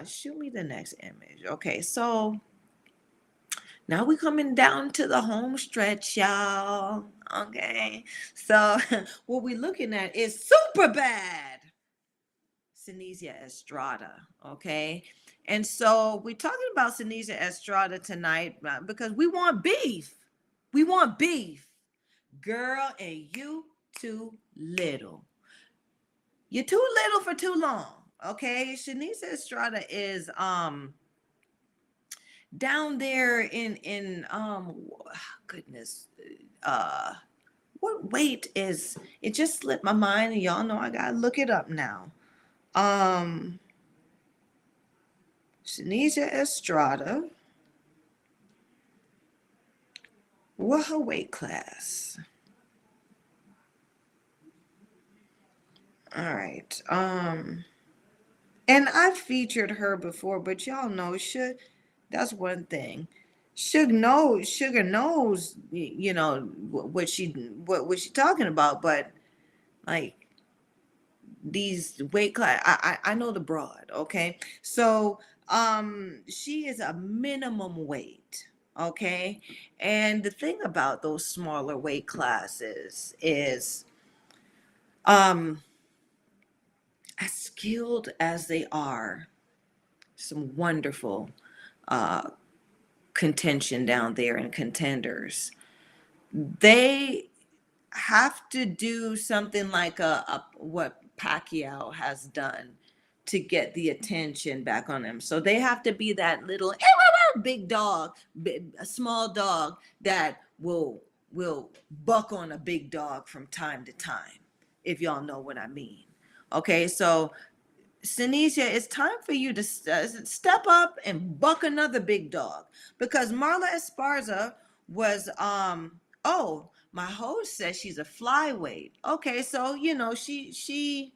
shoot me the next image. Okay, so now we coming down to the home stretch, y'all. Okay. So what we looking at is super bad Sinisia Estrada. Okay. And so we're talking about Sinisia Estrada tonight, because we want beef. We want beef. Girl, and you too little. You're too little for too long. Okay. Shanice Estrada is down there in goodness, uh what weight is it? Just slipped my mind, and y'all know I gotta look it up now. um Shanice Estrada, what her weight class? All right. And I've featured her before, but y'all know, should that's one thing. Sugar knows, what she talking about, but like these weight class, I know the broad, okay? So she is a minimum weight, okay? And the thing about those smaller weight classes is, um as skilled as they are, some wonderful uh contention down there, and contenders, they have to do something like a what Pacquiao has done to get the attention back on them. So they have to be that little big dog, a small dog that will buck on a big dog from time to time, if y'all know what I mean. Okay, so Sinesia, it's time for you to step up and buck another big dog, because Marla Esparza was oh, my host says she's a flyweight. Okay, so she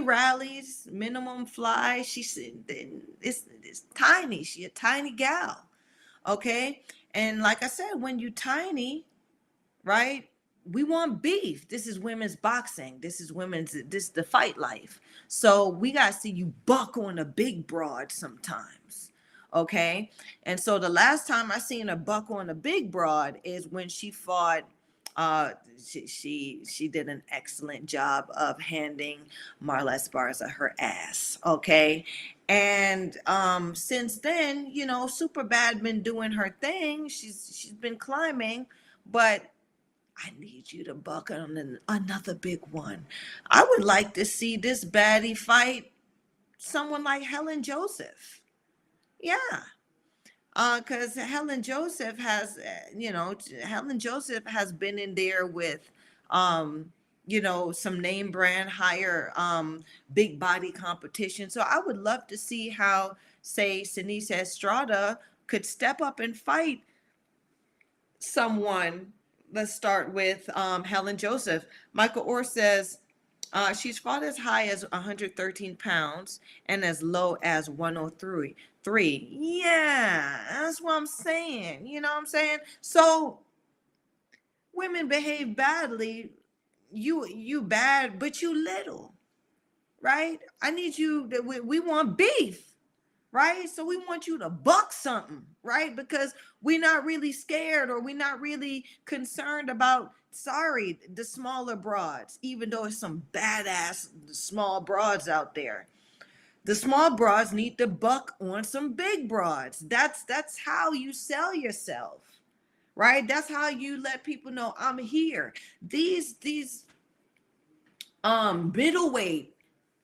rallies minimum fly. She's it's tiny. She a tiny gal. Okay, and like I said, when you tiny, right? We want beef. This is women's boxing. This is the fight life. So we got to see you buck on a big broad sometimes. Okay. And so the last time I seen a buck on a big broad is when she fought Uh, she did an excellent job of handing Marla Esparza her ass. Okay, and since then, you know, Superbad been doing her thing. She's been climbing, but I need you to buck on another big one. I would like to see this baddie fight someone like Helen Joseph. Yeah. Because Helen Joseph has, Helen Joseph has been in there with, some name brand higher, big body competition. So I would love to see how, say, Sinise Estrada could step up and fight someone. Let's start with Helen Joseph. Michael Orr says she's fought as high as 113 pounds and as low as 103. Yeah, that's what I'm saying. You know what I'm saying? So women behave badly. You bad, but you little, right? I need you. We want beef, right? So we want you to buck something, right? Because we're not really scared or we're not really concerned about, sorry, the smaller broads, even though it's some badass small broads out there. The small broads need to buck on some big broads. That's how you sell yourself, right? That's how you let people know I'm here. These middleweight,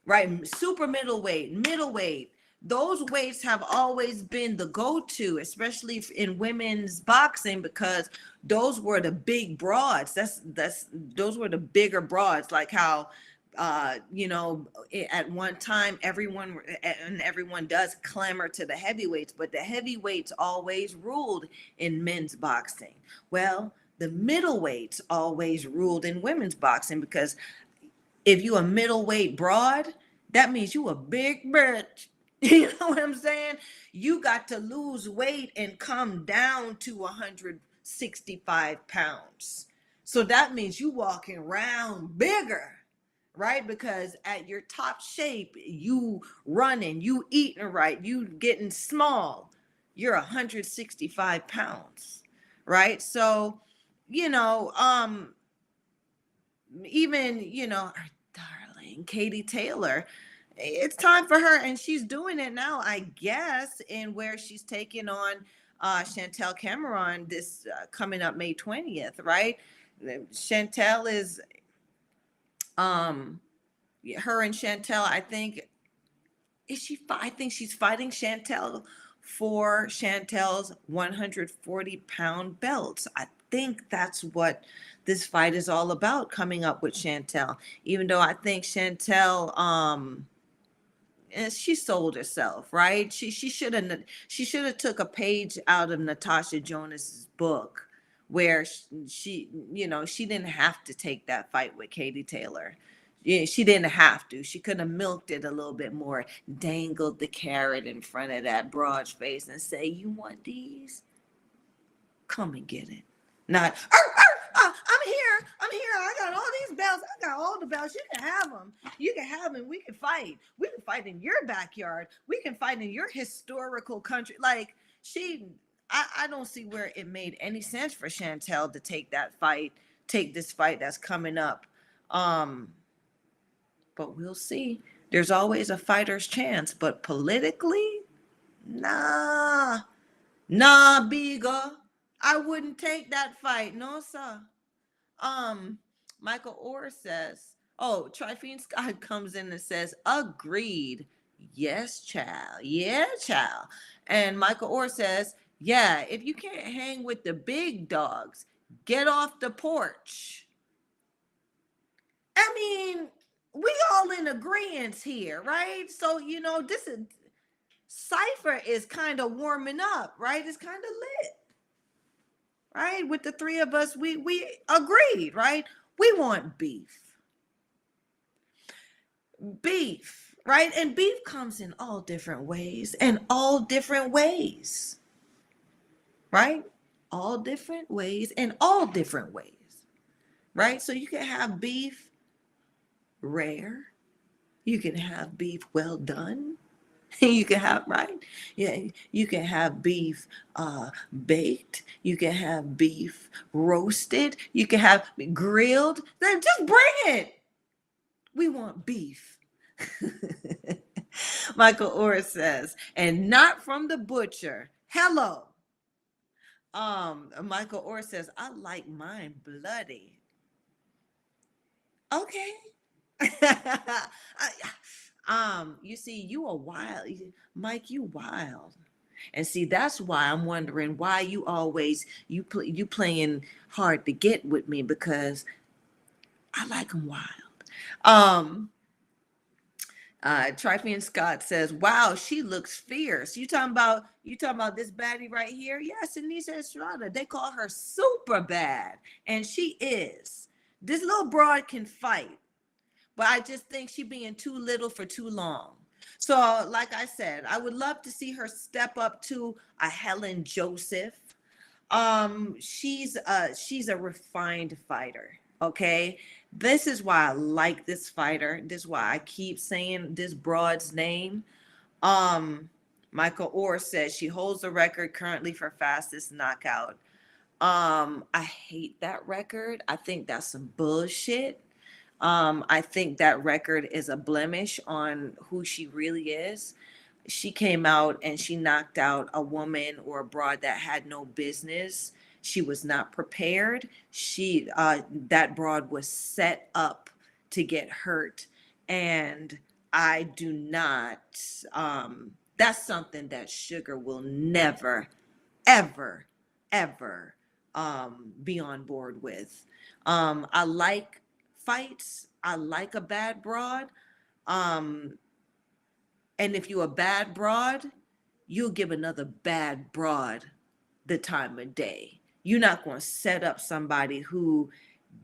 right? Super middleweight. Those weights have always been the go-to, especially in women's boxing, because those were the big broads. Those were the bigger broads, like how at one time everyone does clamor to the heavyweights, but the heavyweights always ruled in men's boxing. Well, the middleweights always ruled in women's boxing, because if you a middleweight broad, that means you a big bitch. You know what I'm saying? You got to lose weight and come down to 165 pounds. So that means you walking around bigger, right? Because at your top shape, you running, you eating right, you getting small, you're 165 pounds, right? So, you know, even, our darling Katie Taylor, it's time for her, and she's doing it now, I guess, in where she's taking on Chantel Cameron this coming up May 20th, right? Chantel is her and Chantel, I think she's fighting Chantel for Chantel's 140-pound belts. I think that's what this fight is all about, coming up with Chantel. Even though I think Chantel she sold herself, right? She should have took a page out of Natasha Jonas's book, where she didn't have to take that fight with Katie Taylor. Yeah, she didn't have to. She could have milked it a little bit more, dangled the carrot in front of that broad face and say, "You want these? Come and get it." Not, I'm here. I'm here. I got all these belts. I got all the belts. You can have them. You can have them. We can fight. We can fight in your backyard. We can fight in your historical country. Like, I don't see where it made any sense for Chantel to take this fight that's coming up. But we'll see. There's always a fighter's chance, but politically, nah, bigger. I wouldn't take that fight. No, sir. Michael Orr says, oh, Trifine Scott comes in and says, agreed. Yes, child. Yeah, child. And Michael Orr says, yeah, if you can't hang with the big dogs, get off the porch. I mean, we all in agreement here, right? So, this is Cypher is kind of warming up, right? It's kind of lit, right? With the three of us, we agreed, right? We want beef, right? And beef comes in all different ways, right? All different ways and all different ways, right? So you can have beef rare, you can have beef well done, You can have, right? Yeah, you can have beef baked. You can have beef roasted. You can have grilled. Then just bring it. We want beef. Michael Orr says, and not from the butcher. Hello. Michael Orr says, I like mine bloody. Okay. You see, you are wild, Mike. You wild, and see that's why I'm wondering why you always you playing hard to get with me because I like them wild. Um, Trifean Scott says, "Wow, she looks fierce." You talking about this baddie right here? Yes, Anissa Estrada. They call her super bad, and she is. This little broad can fight. But I just think she being too little for too long. So, like I said, I would love to see her step up to a Helen Joseph. She's a refined fighter. Okay, this is why I like this fighter. This is why I keep saying this broad's name. Um, Michael Orr says she holds the record currently for fastest knockout. I hate that record. I think that's some bullshit. I think that record is a blemish on who she really is. She came out and she knocked out a woman or a broad that had no business. She was not prepared. That broad was set up to get hurt, and I do not. That's something that Sugar will never, ever, ever be on board with. I like fights. I like a bad broad. Um, and if you're a bad broad, you'll give another bad broad the time of day. You're not going to set up somebody who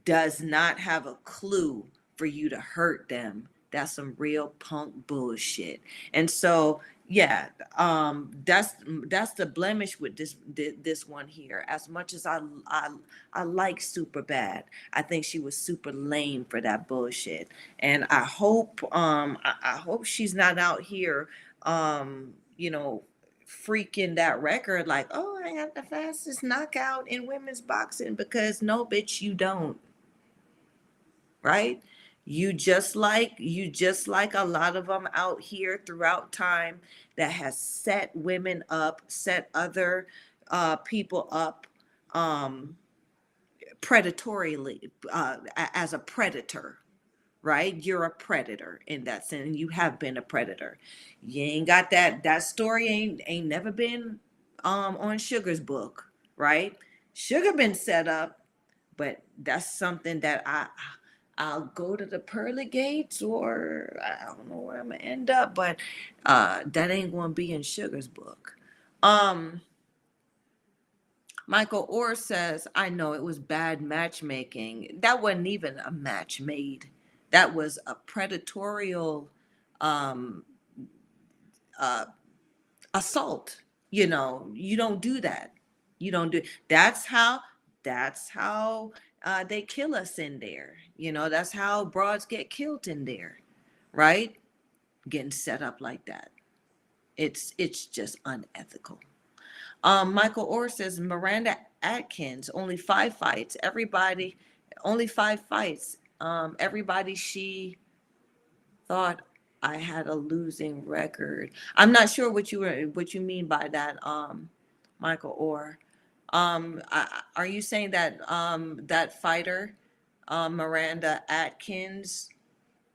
does not have a clue for you to hurt them. That's some real punk bullshit. And so, yeah, that's the blemish with this one here. As much as I like Super Bad, I think she was super lame for that bullshit. And I hope she's not out here you know freaking that record like, oh, I got the fastest knockout in women's boxing, because no, bitch, you don't. Right? You just like a lot of them out here throughout time that has set women up, set other people up um predatorily, as a predator. Right? You're a predator in that sense, and you have been a predator. You ain't got that story ain't never been on Sugar's book. Right? Sugar been set up, but that's something that I'll go to the pearly gates, or I don't know where I'm gonna end up, but that ain't gonna be in Sugar's book. Um, Michael Orr says, I know it was bad matchmaking. That wasn't even a match made. That was a predatorial um, uh, assault. You don't do that. You don't do. That's how they kill us in there. That's how broads get killed in there, right? Getting set up like that. It's just unethical. Michael Orr says Miranda Atkins, only 5 fights. Everybody, only 5 fights. Everybody she thought I had a losing record. I'm not sure what you mean by that, Michael Orr. Are you saying that that fighter, Miranda Atkins,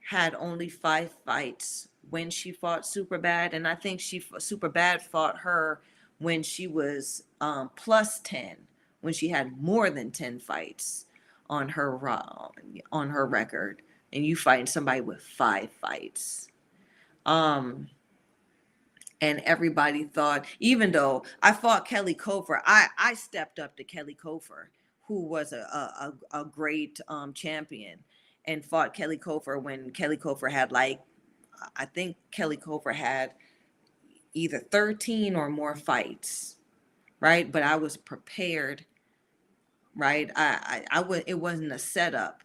had only 5 fights when she fought Superbad, and I think Superbad fought her when she was +10, when she had more than 10 fights on her record, and you fighting somebody with 5 fights. Um, and everybody thought, even though I fought Kelly Kofor, I stepped up to Kelly Kofor, who was a great champion, and fought Kelly Kofor when Kelly Kofor had, like, I think Kelly Kofor had either 13 or more fights, right? But I was prepared, right? It wasn't a setup.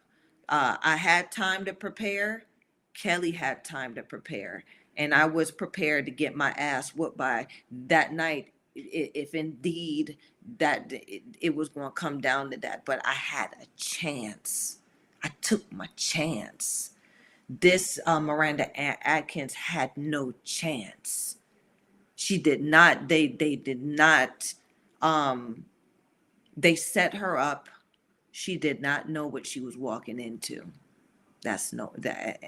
I had time to prepare. Kelly had time to prepare. and I was prepared to get my ass whooped by that night, if indeed that it was going to come down to that. But I had a chance. I took my chance. This Miranda Atkins had no chance. She did not. They did not. They set her up. She did not know what she was walking into. That's no that.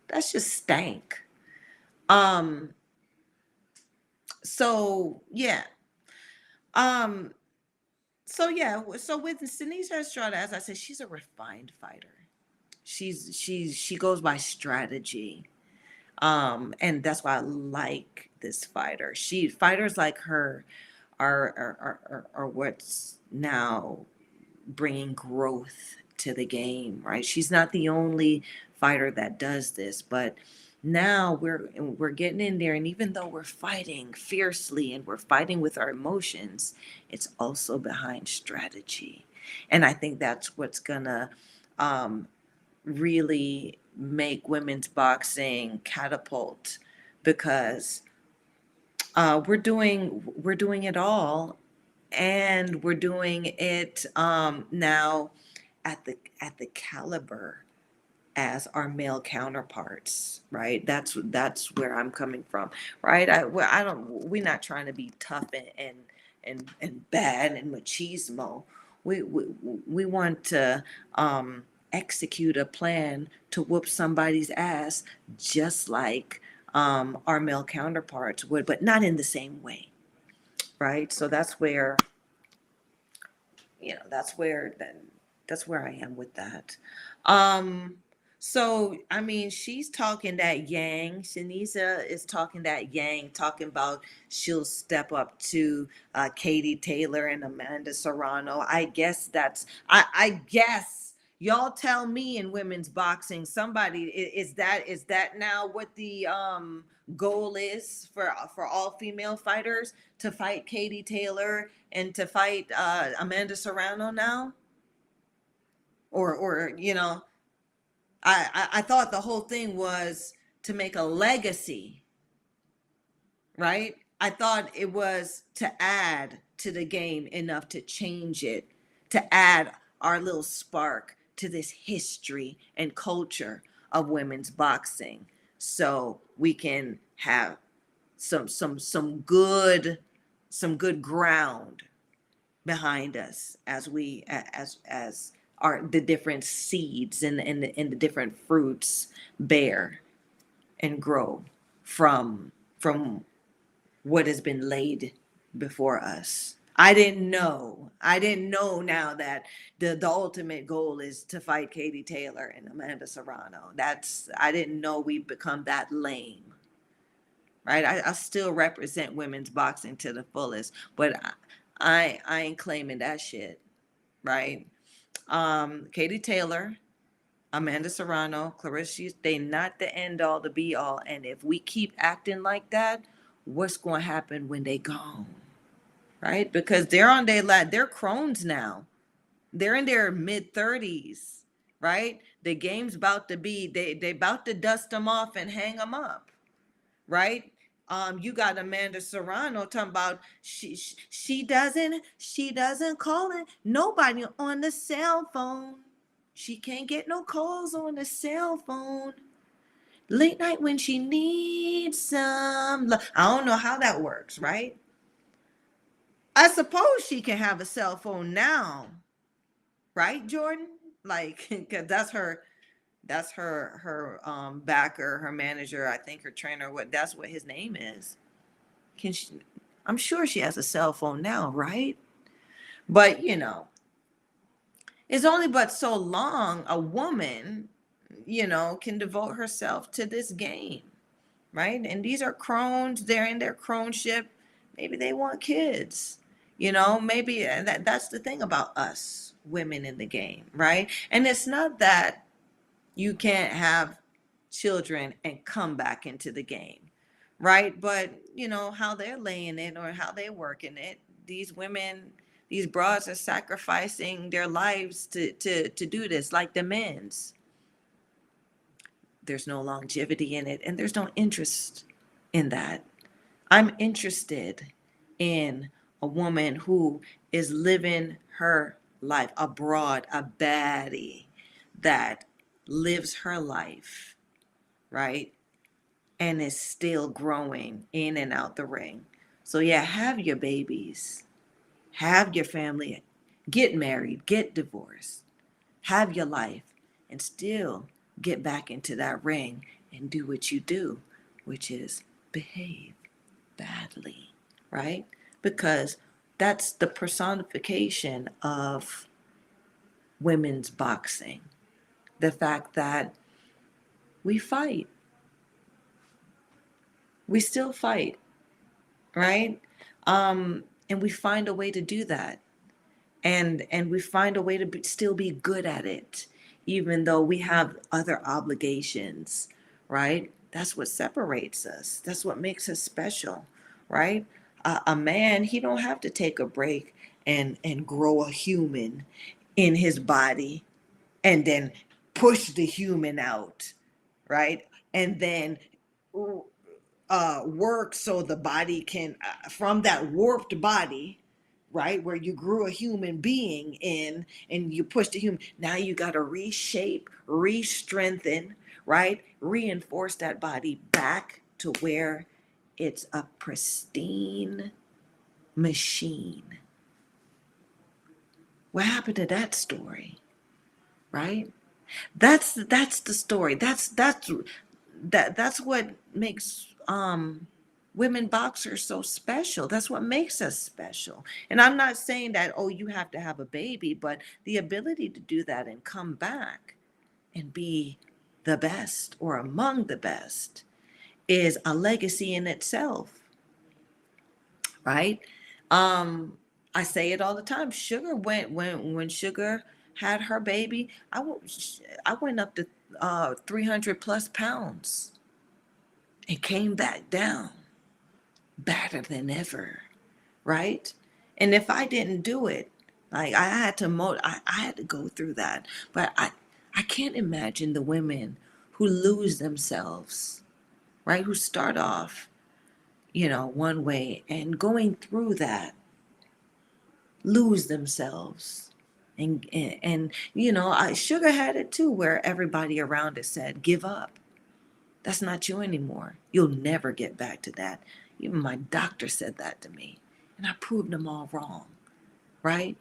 That's just stank. Um. So yeah. Um. So yeah. So with Sinisa Estrada, as I said, she's a refined fighter. She goes by strategy. And that's why I like this fighter. Fighters like her are what's now bringing growth to the game, right? She's not the only fighter that does this, but now we're getting in there, and even though we're fighting fiercely and we're fighting with our emotions, it's also behind strategy. And I think that's what's gonna um, really make women's boxing catapult, because we're doing it all, and we're doing it now at the caliber as our male counterparts, right? That's where I'm coming from, right? I don't. We're not trying to be tough and bad and machismo. We want to execute a plan to whoop somebody's ass, just like our male counterparts would, but not in the same way, right? So that's where I am with that. Um, so I mean, she's talking that yang. Shanisa is talking that yang, talking about she'll step up to Katie Taylor and Amanda Serrano. I guess I guess y'all tell me in women's boxing. Somebody is that now what the goal is for all female fighters, to fight Katie Taylor and to fight Amanda Serrano now? Or I thought the whole thing was to make a legacy, right? I thought it was to add to the game enough to change it, to add our little spark to this history and culture of women's boxing, so we can have some good ground behind us as we as our the different seeds and the different fruits bear and grow from what has been laid before us. I didn't know now that the ultimate goal is to fight Katie Taylor and Amanda Serrano. I didn't know we'd become that lame, right? I still represent women's boxing to the fullest, but I ain't claiming that shit, right? Katie Taylor, Amanda Serrano, Claressa Shields, they not the end all, the be all. And if we keep acting like that, what's going to happen when they gone, right? Because they're crones now. They're in their mid-30s, right? The game's about to be, they about to dust them off and hang them up, right? You got Amanda Serrano talking about she doesn't call it nobody on the cell phone. She can't get no calls on the cell phone. Late night when she needs some love. I don't know how that works, right? I suppose she can have a cell phone now, right, Jordan? Like, cause that's her backer, her manager, I think her trainer, that's what his name is. Can she, I'm sure she has a cell phone now, right? But it's only but so long a woman, can devote herself to this game, right? And these are crones, they're in their croneship. Maybe they want kids. Maybe that's the thing about us women in the game, right? And it's not that you can't have children and come back into the game, right? But how they're laying it or how they're working it, these women, these broads are sacrificing their lives to do this, like the there's no longevity in it, and there's no interest in that. I'm interested in a woman who is living her life abroad, a baddie that lives her life, right? And is still growing in and out the ring. So, yeah, have your babies, have your family, get married, get divorced, have your life, and still get back into that ring and do what you do, which is behave badly, right? Because that's the personification of women's boxing. The fact that we fight, we still fight, right? And we find a way to do that, and we find a way to still be good at it, even though we have other obligations, right? That's what separates us. That's what makes us special, right? A man, he don't have to take a break and grow a human in his body and then push the human out, right? And then work so the body can, from that warped body, right, where you grew a human being in and you pushed the human, now you got to reshape, re-strengthen, right, reinforce that body back to where it's a pristine machine. What happened to that story, right? That's the story. That's what makes women boxers so special. That's what makes us special. And I'm not saying that, oh, you have to have a baby, but the ability to do that and come back and be the best or among the best is a legacy in itself, right? I say it all the time. Sugar went when Sugar had her baby. I went up to 300 plus pounds and came back down better than ever, right? And if I didn't do it, like I had to go through that. But I can't imagine the women who lose themselves, right? Who start off, one way and going through that lose themselves. And Sugar had it too, where everybody around us said, give up. That's not you anymore. You'll never get back to that. Even my doctor said that to me. And I proved them all wrong, right?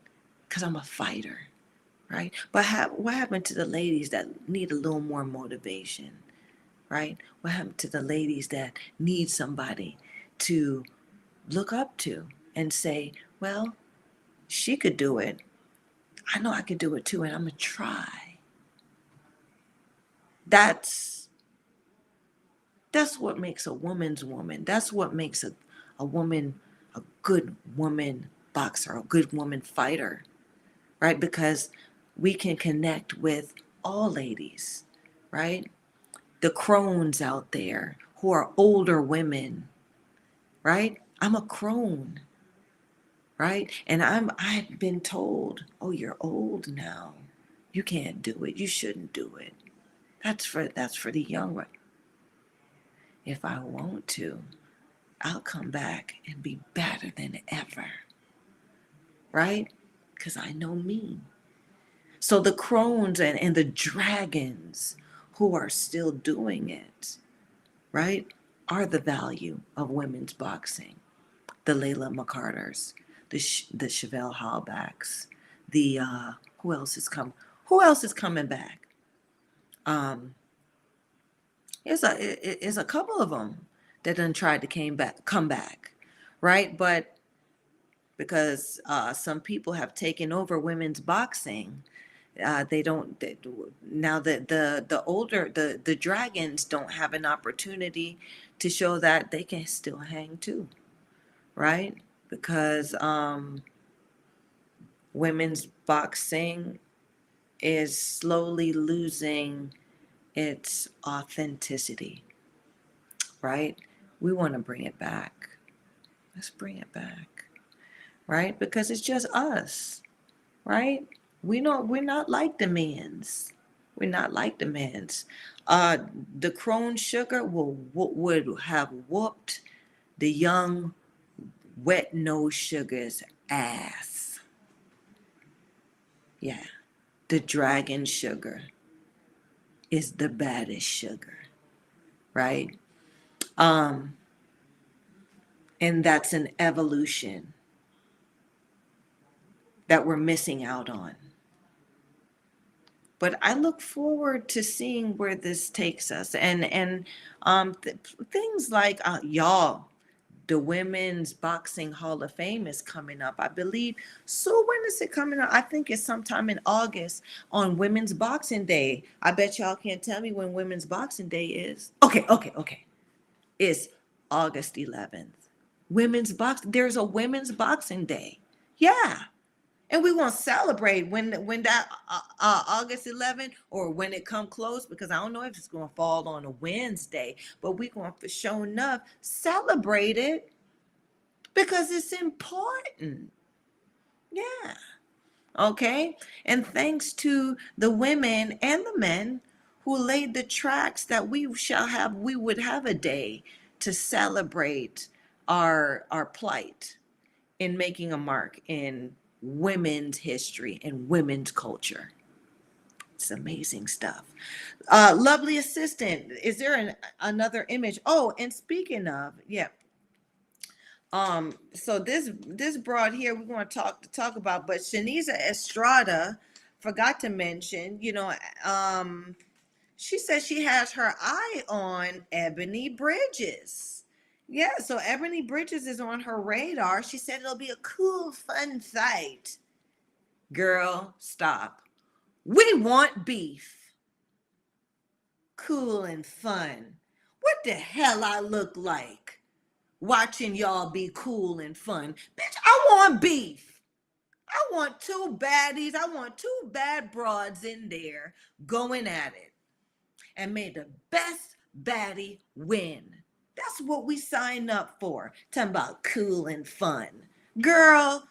Because I'm a fighter, right? But what happened to the ladies that need a little more motivation, right? What happened to the ladies that need somebody to look up to and say, well, she could do it. I know I could do it too, and I'm going to try. That's what makes a woman's woman. That's what makes a woman a good woman boxer, a good woman fighter, right? Because we can connect with all ladies, right? The crones out there who are older women, right? I'm a crone, right? And I've been told, oh, you're old now. You can't do it. You shouldn't do it. That's for the young one. If I want to, I'll come back and be better than ever, right? Because I know me. So the crones and the dragons who are still doing it, right, are the value of women's boxing. The Layla McCarters, the Chevelle Hallbacks, the who else is coming? Who else is coming back? There's a couple of them that done tried to come back, right? But because some people have taken over women's boxing, they don't. Now the older the dragons don't have an opportunity to show that they can still hang too, right? Because women's boxing is slowly losing its authenticity, right? We want to bring it back. Let's bring it back, right? Because it's just us, right? We're not like the men's. We're not like the men's. The crone sugar would have whooped the young wet nose sugar's ass. Yeah, the dragon sugar is the baddest sugar, right? Um, and that's an evolution that we're missing out on. But I look forward to seeing where this takes us, and things like y'all. The Women's Boxing Hall of Fame is coming up, I believe. So when is it coming up? I think it's sometime in August on Women's Boxing Day. I bet y'all can't tell me when Women's Boxing Day is. Okay. It's August 11th. There's a Women's Boxing Day. Yeah. And we want to celebrate when that August 11th or when it come close, because I don't know if it's going to fall on a Wednesday, but we going to for sure enough celebrate it because it's important. Yeah. Okay. And thanks to the women and the men who laid the tracks that we would have a day to celebrate our plight in making a mark in women's history and women's culture. It's amazing stuff. Lovely assistant, is there another image? Oh, and speaking of, yeah. So this broad here we want to talk about, but Shaniza Estrada forgot to mention, she says she has her eye on Ebony Bridges. Yeah, so Ebony Bridges is on her radar. She said it'll be a cool, fun fight. Girl, stop. We want beef. Cool and fun. What the hell I look like watching y'all be cool and fun? Bitch, I want beef. I want two baddies. I want two bad broads in there going at it. And may the best baddie win. That's what we signed up for. Talking about cool and fun. Girl,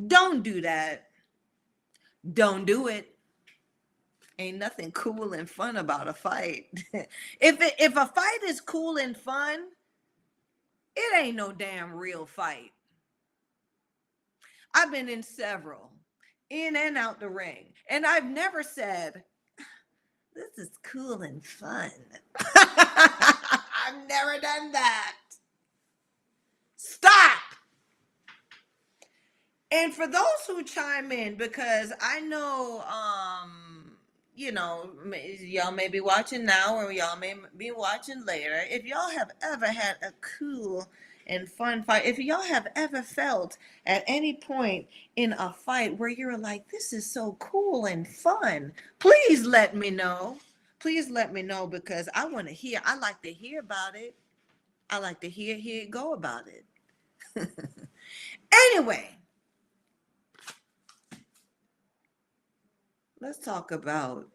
don't do that. Don't do it. Ain't nothing cool and fun about a fight. If a fight is cool and fun, it ain't no damn real fight. I've been in several, in and out the ring, and I've never said, this is cool and fun. I've never done that. Stop. And for those who chime in, because I know, y'all may be watching now or y'all may be watching later. If y'all have ever had a cool and fun fight, if y'all have ever felt at any point in a fight where you're like, this is so cool and fun, please let me know. Please let me know, because I want to hear. I like to hear about it. I like to hear it go about it. Anyway, let's talk about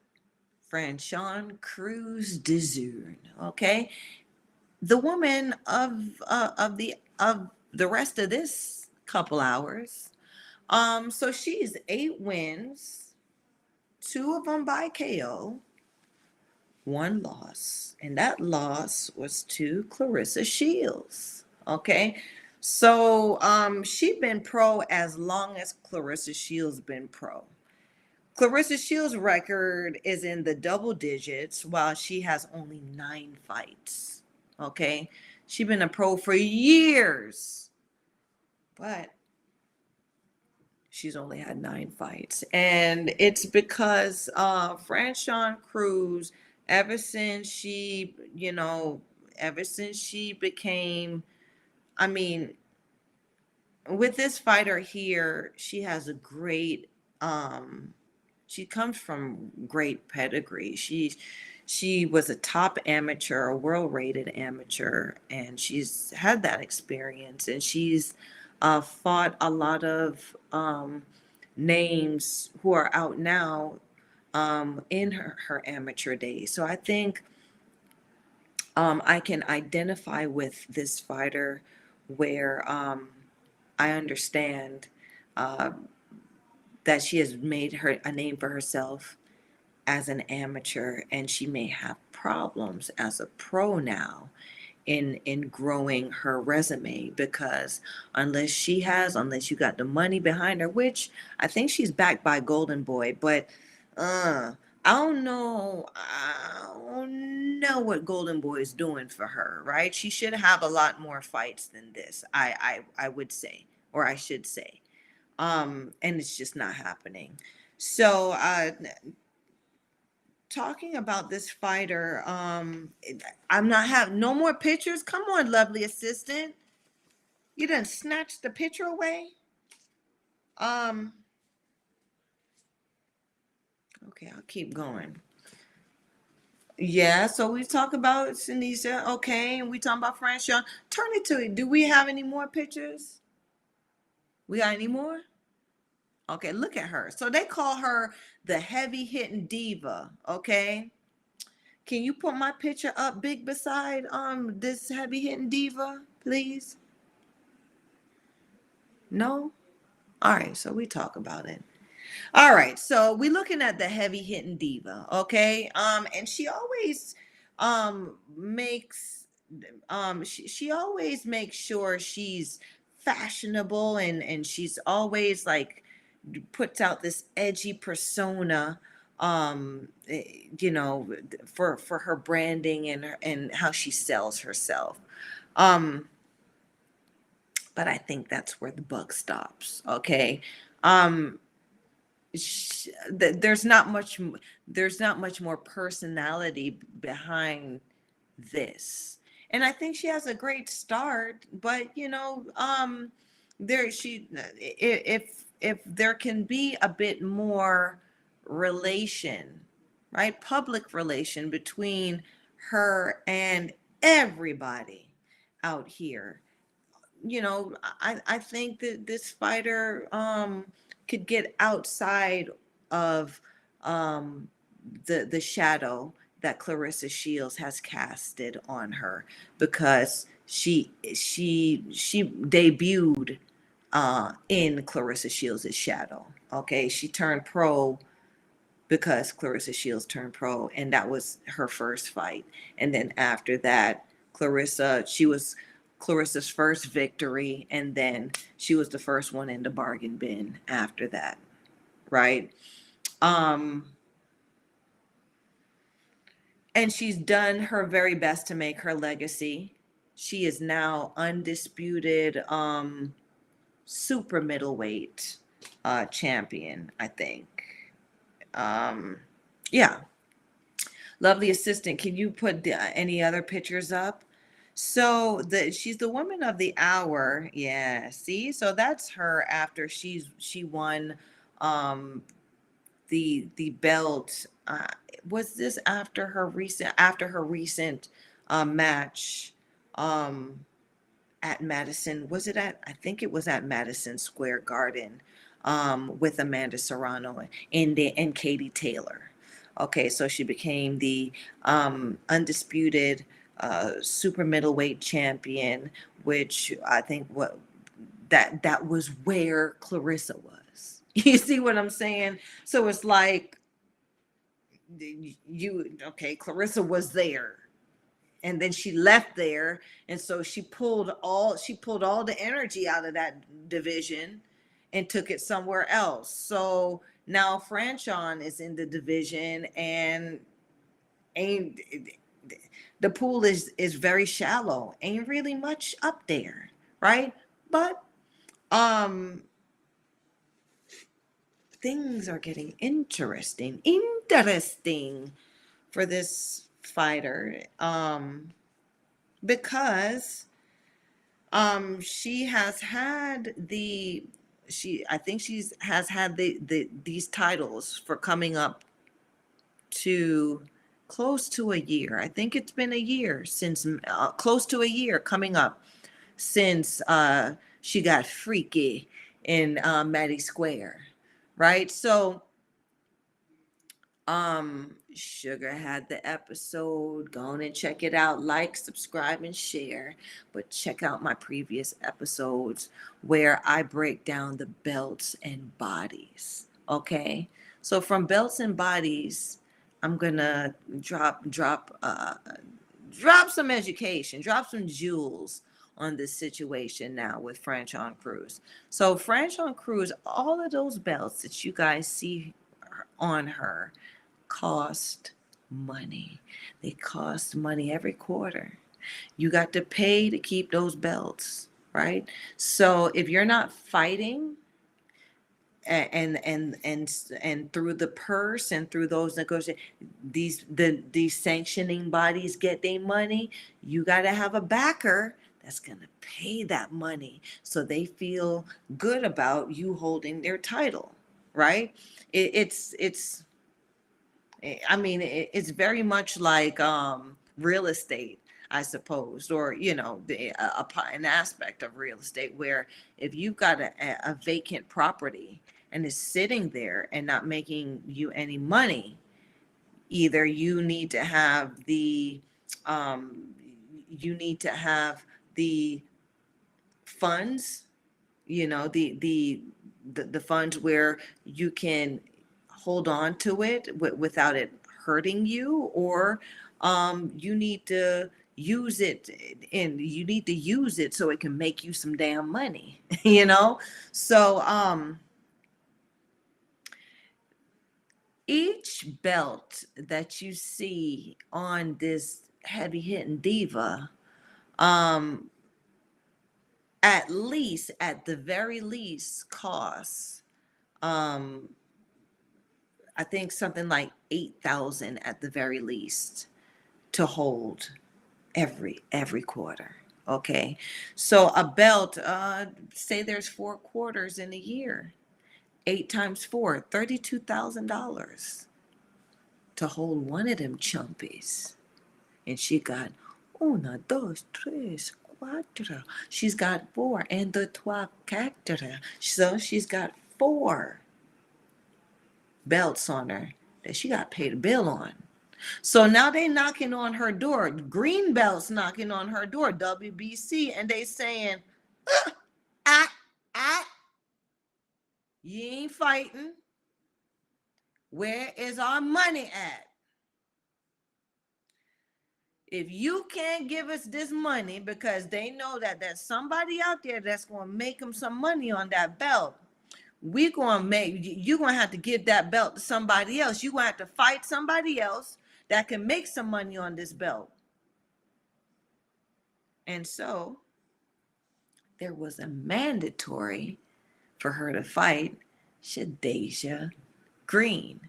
Franchon Cruz Dezurn. Okay, the woman of the rest of this couple hours. So she's 8 wins, 2 of them by KO, 1 loss, and that loss was to Claressa Shields. Okay, so she been pro as long as Claressa Shields been pro. Claressa Shields' record is in the double digits, while she has only 9 fights. Okay, she's been a pro for years, but she's only had 9 fights, and it's because Franchon Cruz, ever since she became, I mean, with this fighter here, she has a great, she comes from great pedigree. She was a top amateur, a world-rated amateur, and she's had that experience, and she's fought a lot of names who are out now in her amateur days. So I think I can identify with this fighter where I understand that she has made a name for herself as an amateur, and she may have problems as a pro now in growing her resume, because unless you got the money behind her, which I think she's backed by Golden Boy, but I don't know what Golden Boy is doing for her, right? She should have a lot more fights than this, I would say, or I should say. And it's just not happening. So talking about this fighter, I'm not having no more pictures. Come on, lovely assistant. You done snatched the picture away. Um, okay, I'll keep going. Yeah, so we talk about Sinisha, okay, and we talk about Franchon. Turn it to it. Do we have any more pictures? We got any more? Okay, look at her. So they call her the heavy hitting diva, okay? Can you put my picture up big beside this heavy hitting diva, please? No? All right, so we talk about it. All right, so we're looking at the heavy hitting diva, okay? And she always makes she always makes sure she's fashionable, and she's always like puts out this edgy persona, you know, for her branding and how she sells herself. Um but I think that's where the buck stops, okay? um there's not much, more personality behind this, and I think she has a great start, but there she if there can be a bit more relation, right, public relation between her and everybody out here, I think that this fighter could get outside of the shadow that Claressa Shields has casted on her, because she debuted in Claressa Shields' shadow. Okay, she turned pro because Claressa Shields turned pro, and that was her first fight. And then after that, she was Claressa's first victory, and then she was the first one in the bargain bin after that, right? Um, and she's done her very best to make her legacy. She is now undisputed super middleweight champion, I think. Um, yeah. Lovely assistant, can you put any other pictures up? So she's the woman of the hour. Yeah, see, so that's her after she won the belt. Was this after her recent match at Madison? Was it at? I think it was at Madison Square Garden with Amanda Serrano and Katie Taylor. Okay, so she became the undisputed super middleweight champion, which I think that was where Claressa was. You see what I'm saying? So it's like Claressa was there, and then she left there, and so she pulled all the energy out of that division and took it somewhere else. So now Franchon is in the division, and ain't the pool is very shallow, ain't really much up there, right? But um things are getting interesting for this fighter, because she has had she I think she's has had these titles for coming up to close to a year. I think it's been a year since, close to a year coming up since she got freaky in Maddie Square, right? So Sugar had the episode. Go on and check it out. Like, subscribe, and share. But check out my previous episodes where I break down the belts and bodies. Okay, so from belts and bodies, I'm gonna drop some education, drop some jewels on this situation now with Franchon Cruz. So Franchon Cruz, all of those belts that you guys see on her cost money. They cost money every quarter. You got to pay to keep those belts, right? So if you're not fighting and through the purse and through those negotiations, these sanctioning bodies get their money. You got to have a backer that's going to pay that money so they feel good about you holding their title, right? It's I mean, it's very much like real estate, I suppose, or an aspect of real estate where if you've got a vacant property and is sitting there and not making you any money, either um, you need to have the funds, the funds where you can hold on to it without it hurting you, or you need to use it, and you need to use it so it can make you some damn money. So each belt that you see on this heavy hitting diva, um at the very least costs, um I think something like 8,000 at the very least to hold every quarter. Okay. So a belt, say there's 4 quarters in a year. 8 times 4, $32,000 to hold one of them chumpies. And she got una, dos, tres, cuatro. She's got four. And the trois, quatre. So she's got 4 belts on her that she got paid a bill on. So now they knocking on her door, green belts knocking on her door, WBC, and they saying, ah, ah, you ain't fighting. Where is our money at? If you can't give us this money, because they know that there's somebody out there that's going to make them some money on that belt, you're going to have to give that belt to somebody else. You're going to have to fight somebody else that can make some money on this belt. And so there was a mandatory for her to fight Shadeja Green,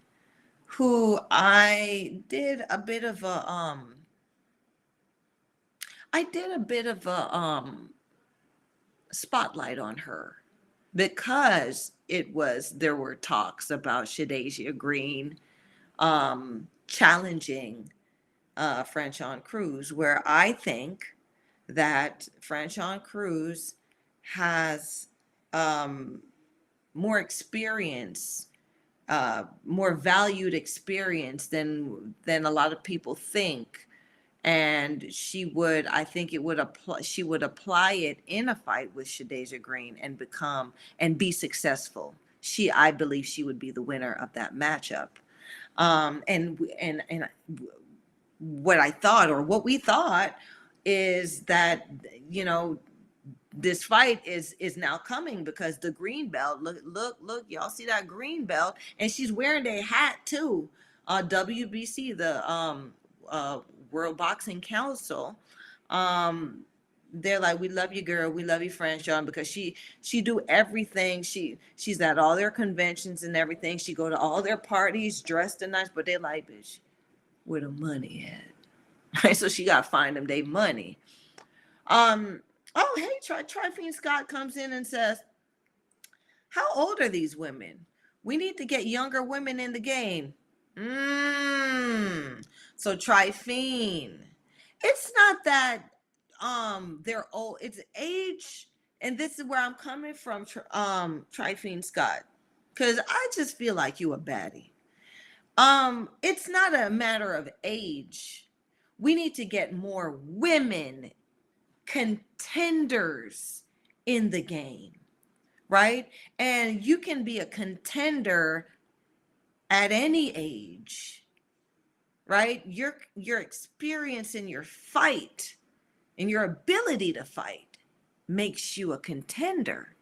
who I did a bit of a spotlight on her, because there were talks about Shadeja Green challenging Franchon Cruz, where I think that Franchon Cruz has more experience, more valued experience than a lot of people think. And I think she would apply it in a fight with Shadeja Green and be successful. I believe she would be the winner of that matchup. And what I thought, or what we thought, is that, this fight is now coming because the green belt, look, y'all see that green belt, and she's wearing a hat too. WBC, the World Boxing Council, they're like, we love you, girl, we love you, Franchon, because she do everything. She's at all their conventions and everything. She go to all their parties dressed and nice, but they like, bitch, where the money at? Right? So she got to find them they money. Oh, hey, Trifine Scott comes in and says, how old are these women? We need to get younger women in the game. So Trifine, it's not that they're old, it's age. And this is where I'm coming from, Trifine Scott, because I just feel like you a baddie. It's not a matter of age. We need to get more women contenders in the game, right? And you can be a contender at any age. right? Your experience in your fight and your ability to fight makes you a contender,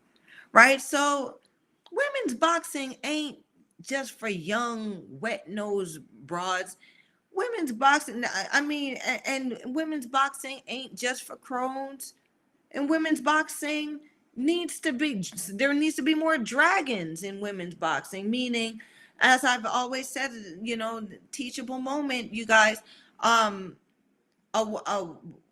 right? So women's boxing ain't just for young, wet-nosed broads. Women's boxing, I mean, and women's boxing ain't just for crones. And women's boxing needs to be, there needs to be more dragons in women's boxing, meaning, as I've always said, teachable moment, you guys, a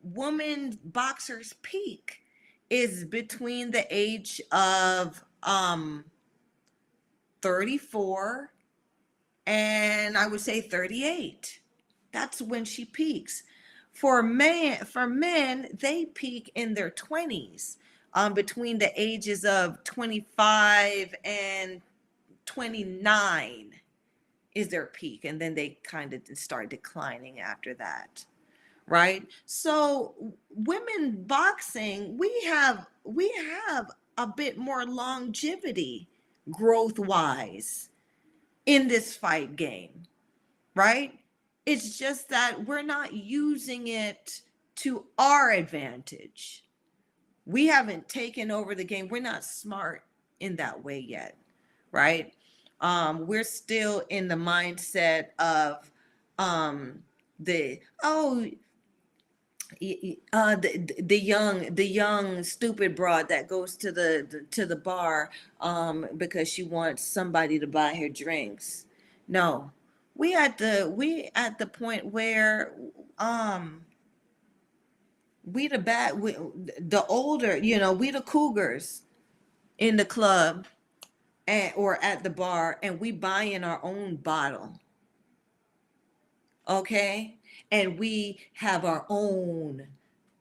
woman boxer's peak is between the age of 34 and I would say 38. That's when she peaks. For men, they peak in their 20s, between the ages of 25 and 29 is their peak, and then they kind of start declining after that, right? So women boxing, we have a bit more longevity growth wise in this fight game, right? It's just that we're not using it to our advantage. We haven't taken over the game. We're not smart in that way yet, right? We're still in the mindset of the oh the young stupid broad that goes to the bar because she wants somebody to buy her drinks. No, we at the point where um the older, we the cougars in the club or at the bar, and we buy in our own bottle, okay, and we have our own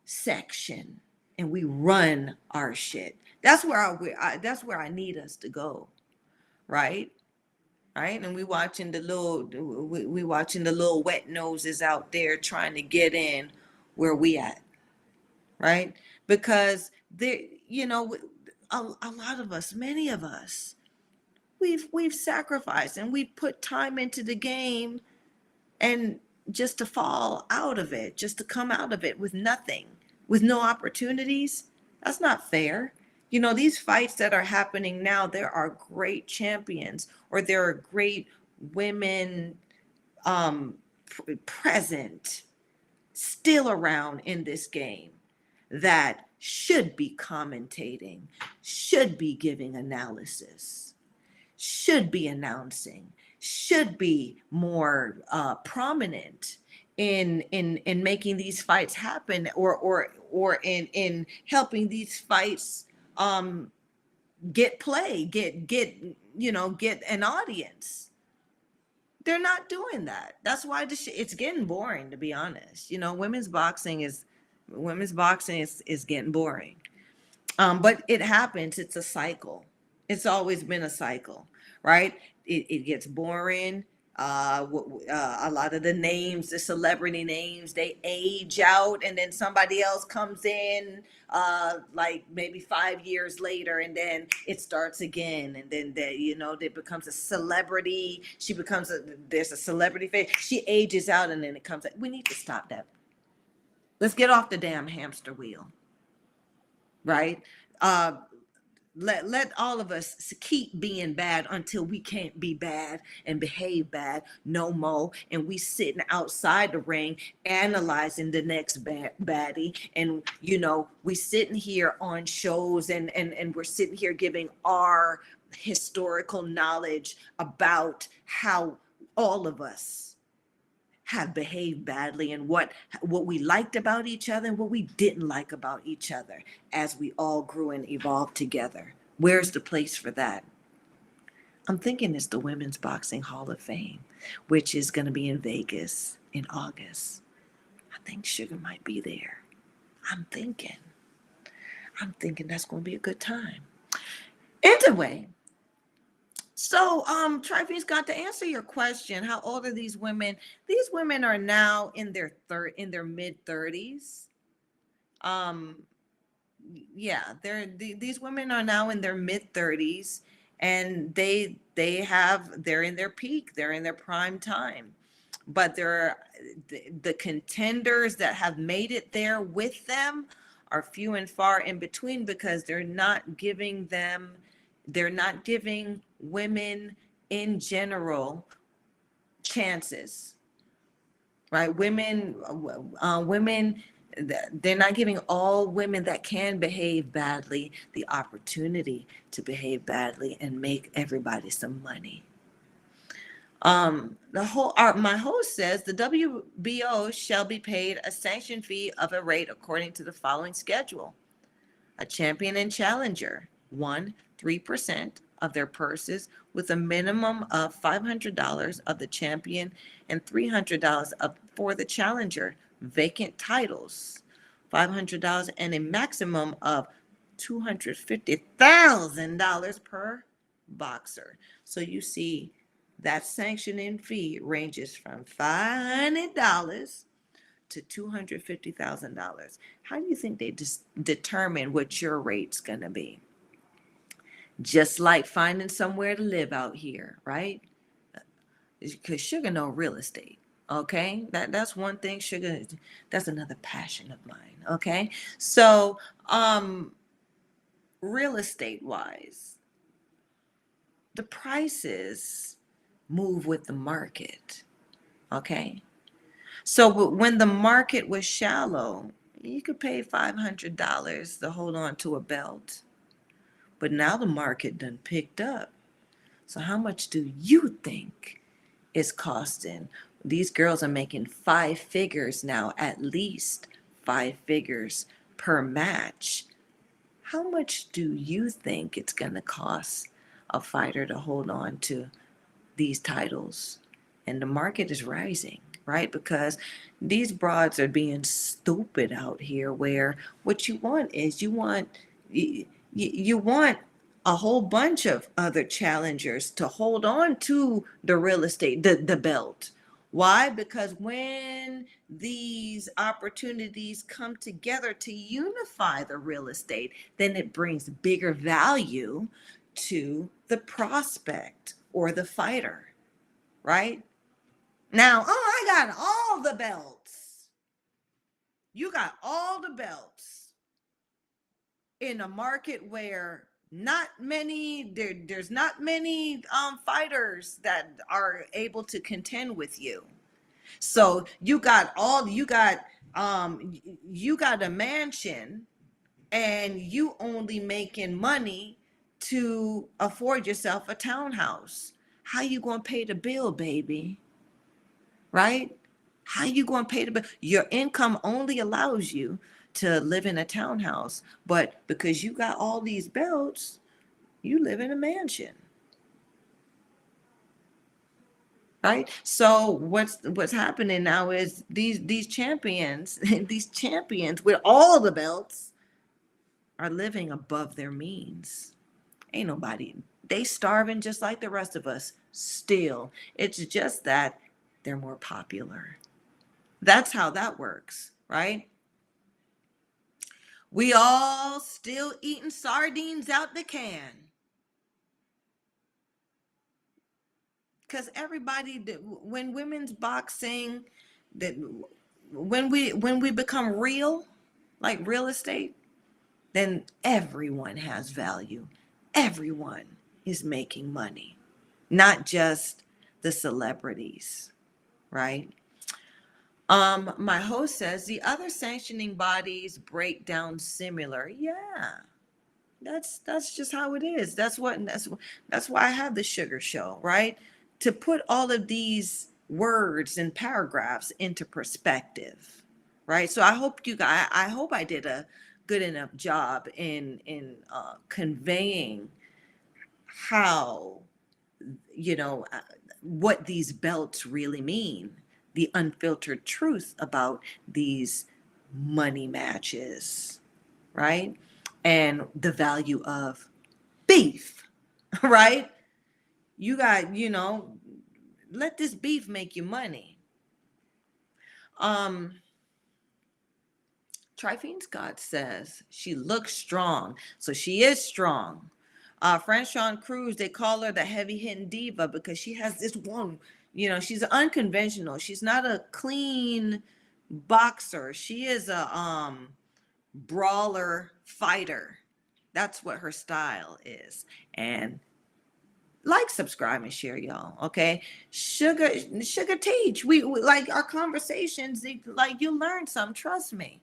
section and we run our shit. That's where I need us to go, right? Right? And we watching the little wet noses out there trying to get in where we at, right? Because there, a lot of us, many of us, we've sacrificed and we put time into the game, and just to fall out of it, just to come out of it with nothing, with no opportunities, that's not fair. These fights that are happening now, there are great champions, or there are great women present, still around in this game, that should be commentating, should be giving analysis, should be announcing, should be more prominent in making these fights happen, or in helping these fights get play, get an audience. They're not doing that. That's why it's getting boring, to be honest. Women's boxing is getting boring. But it happens. It's a cycle. It's always been a cycle, right? It gets boring. A lot of the names, the celebrity names, they age out, and then somebody else comes in, like maybe 5 years later, and then it starts again, and then it becomes a celebrity. There's a celebrity face. She ages out, and then it comes. We need to stop that. Let's get off the damn hamster wheel, right? Uh, let all of us keep being bad until we can't be bad and behave bad no more, and we sitting outside the ring analyzing the next baddie, and we sitting here on shows, and we're sitting here giving our historical knowledge about how all of us have behaved badly, and what we liked about each other and what we didn't like about each other as we all grew and evolved together. Where's the place for that? I'm thinking it's the Women's Boxing Hall of Fame, which is going to be in Vegas in August. I think Sugar might be there. I'm thinking that's going to be a good time. Anyway, so, Trife's got to answer your question. How old are these women? These women are now in their mid 30s. Yeah, these women are now in their mid 30s, and they're in their peak. They're in their prime time. but the contenders that have made it there with them are few and far in between, because they're not giving women in general chances, right? Women, they're not giving all women that can behave badly the opportunity to behave badly and make everybody some money. My host says the WBO shall be paid a sanction fee of a rate according to the following schedule. A champion and challenger, 3% of their purses, with a minimum of $500 of the champion and $300 for the challenger. Vacant titles, $500, and a maximum of $250,000 per boxer. So you see, that sanctioning fee ranges from $500 to $250,000. How do you think they determine what your rate's going to be? Just like finding somewhere to live out here, right? Because sugar know real estate. Okay, that's one thing. Sugar, that's another passion of mine. Okay, so real estate wise, the prices move with the market. Okay, so when the market was shallow, you could pay $500 to hold on to a belt. But now the market done picked up. So how much do you think it's costing? These girls are making 5 figures now, at least 5 figures per match. How much do you think it's going to cost a fighter to hold on to these titles? And the market is rising, right? Because these broads are being stupid out here, where what you want is you want a whole bunch of other challengers to hold on to the real estate, the belt. Why? Because when these opportunities come together to unify the real estate, then it brings bigger value to the prospect or the fighter, right? Now, I got all the belts. You got all the belts in a market where there's not many fighters that are able to contend with you. So you got a mansion, and you only making money to afford yourself a townhouse. How you gonna pay the bill, baby? Right? How you gonna pay the bill? Your income only allows you to live in a townhouse, but because you got all these belts, you live in a mansion. Right? So what's happening now is these champions, these champions with all the belts are living above their means. Ain't nobody, they starving just like the rest of us still. It's just that they're more popular. That's how that works, right? We all still eating sardines out the can. Because everybody, when women's boxing, that when we become real, like real estate, then everyone has value. Everyone is making money, not just the celebrities, right? My host says the other sanctioning bodies break down similar. Yeah, that's just how it is. That's why I have the sugar show, right? To put all of these words and paragraphs into perspective, right? So I hope I did a good enough job in conveying how, what these belts really mean, the unfiltered truth about these money matches, right? And the value of beef, right? You got, let this beef make you money. Trifine Scott says she looks strong. So she is strong. Franchon Cruz, they call her the heavy hitting diva because she has this one. she's unconventional. She's not a clean boxer. She is a brawler fighter. That's what her style is. And like, subscribe, and share, y'all. Okay, sugar teach. We like our conversations. Like, you learn some. Trust me.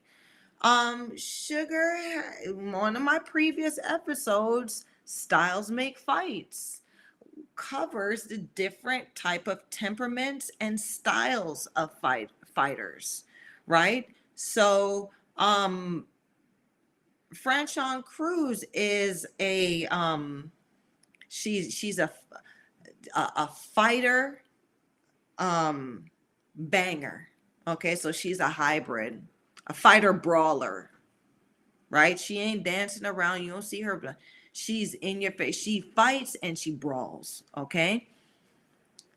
Sugar, one of my previous episodes, Styles Make Fights, covers the different type of temperaments and styles of fighters, right? So, Franchon Cruz is she's a fighter, banger. Okay, so she's a hybrid, a fighter brawler, right? She ain't dancing around. You don't see her. She's in your face. She fights and she brawls. Okay.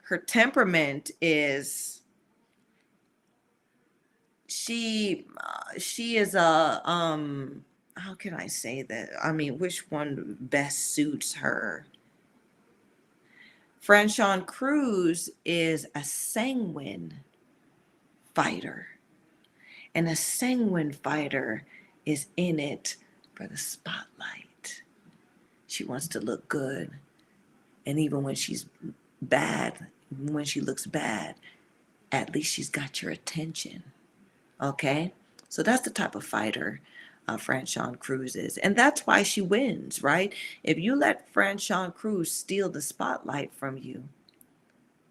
Her temperament is she is a how can I say that? I mean, which one best suits her? Franchon Cruz is a sanguine fighter. And a sanguine fighter is in it for the spotlight. She wants to look good. And even when she's bad, when she looks bad, at least she's got your attention. Okay? So that's the type of fighter Franchon Cruz is. And that's why she wins, right? If you let Franchon Cruz steal the spotlight from you,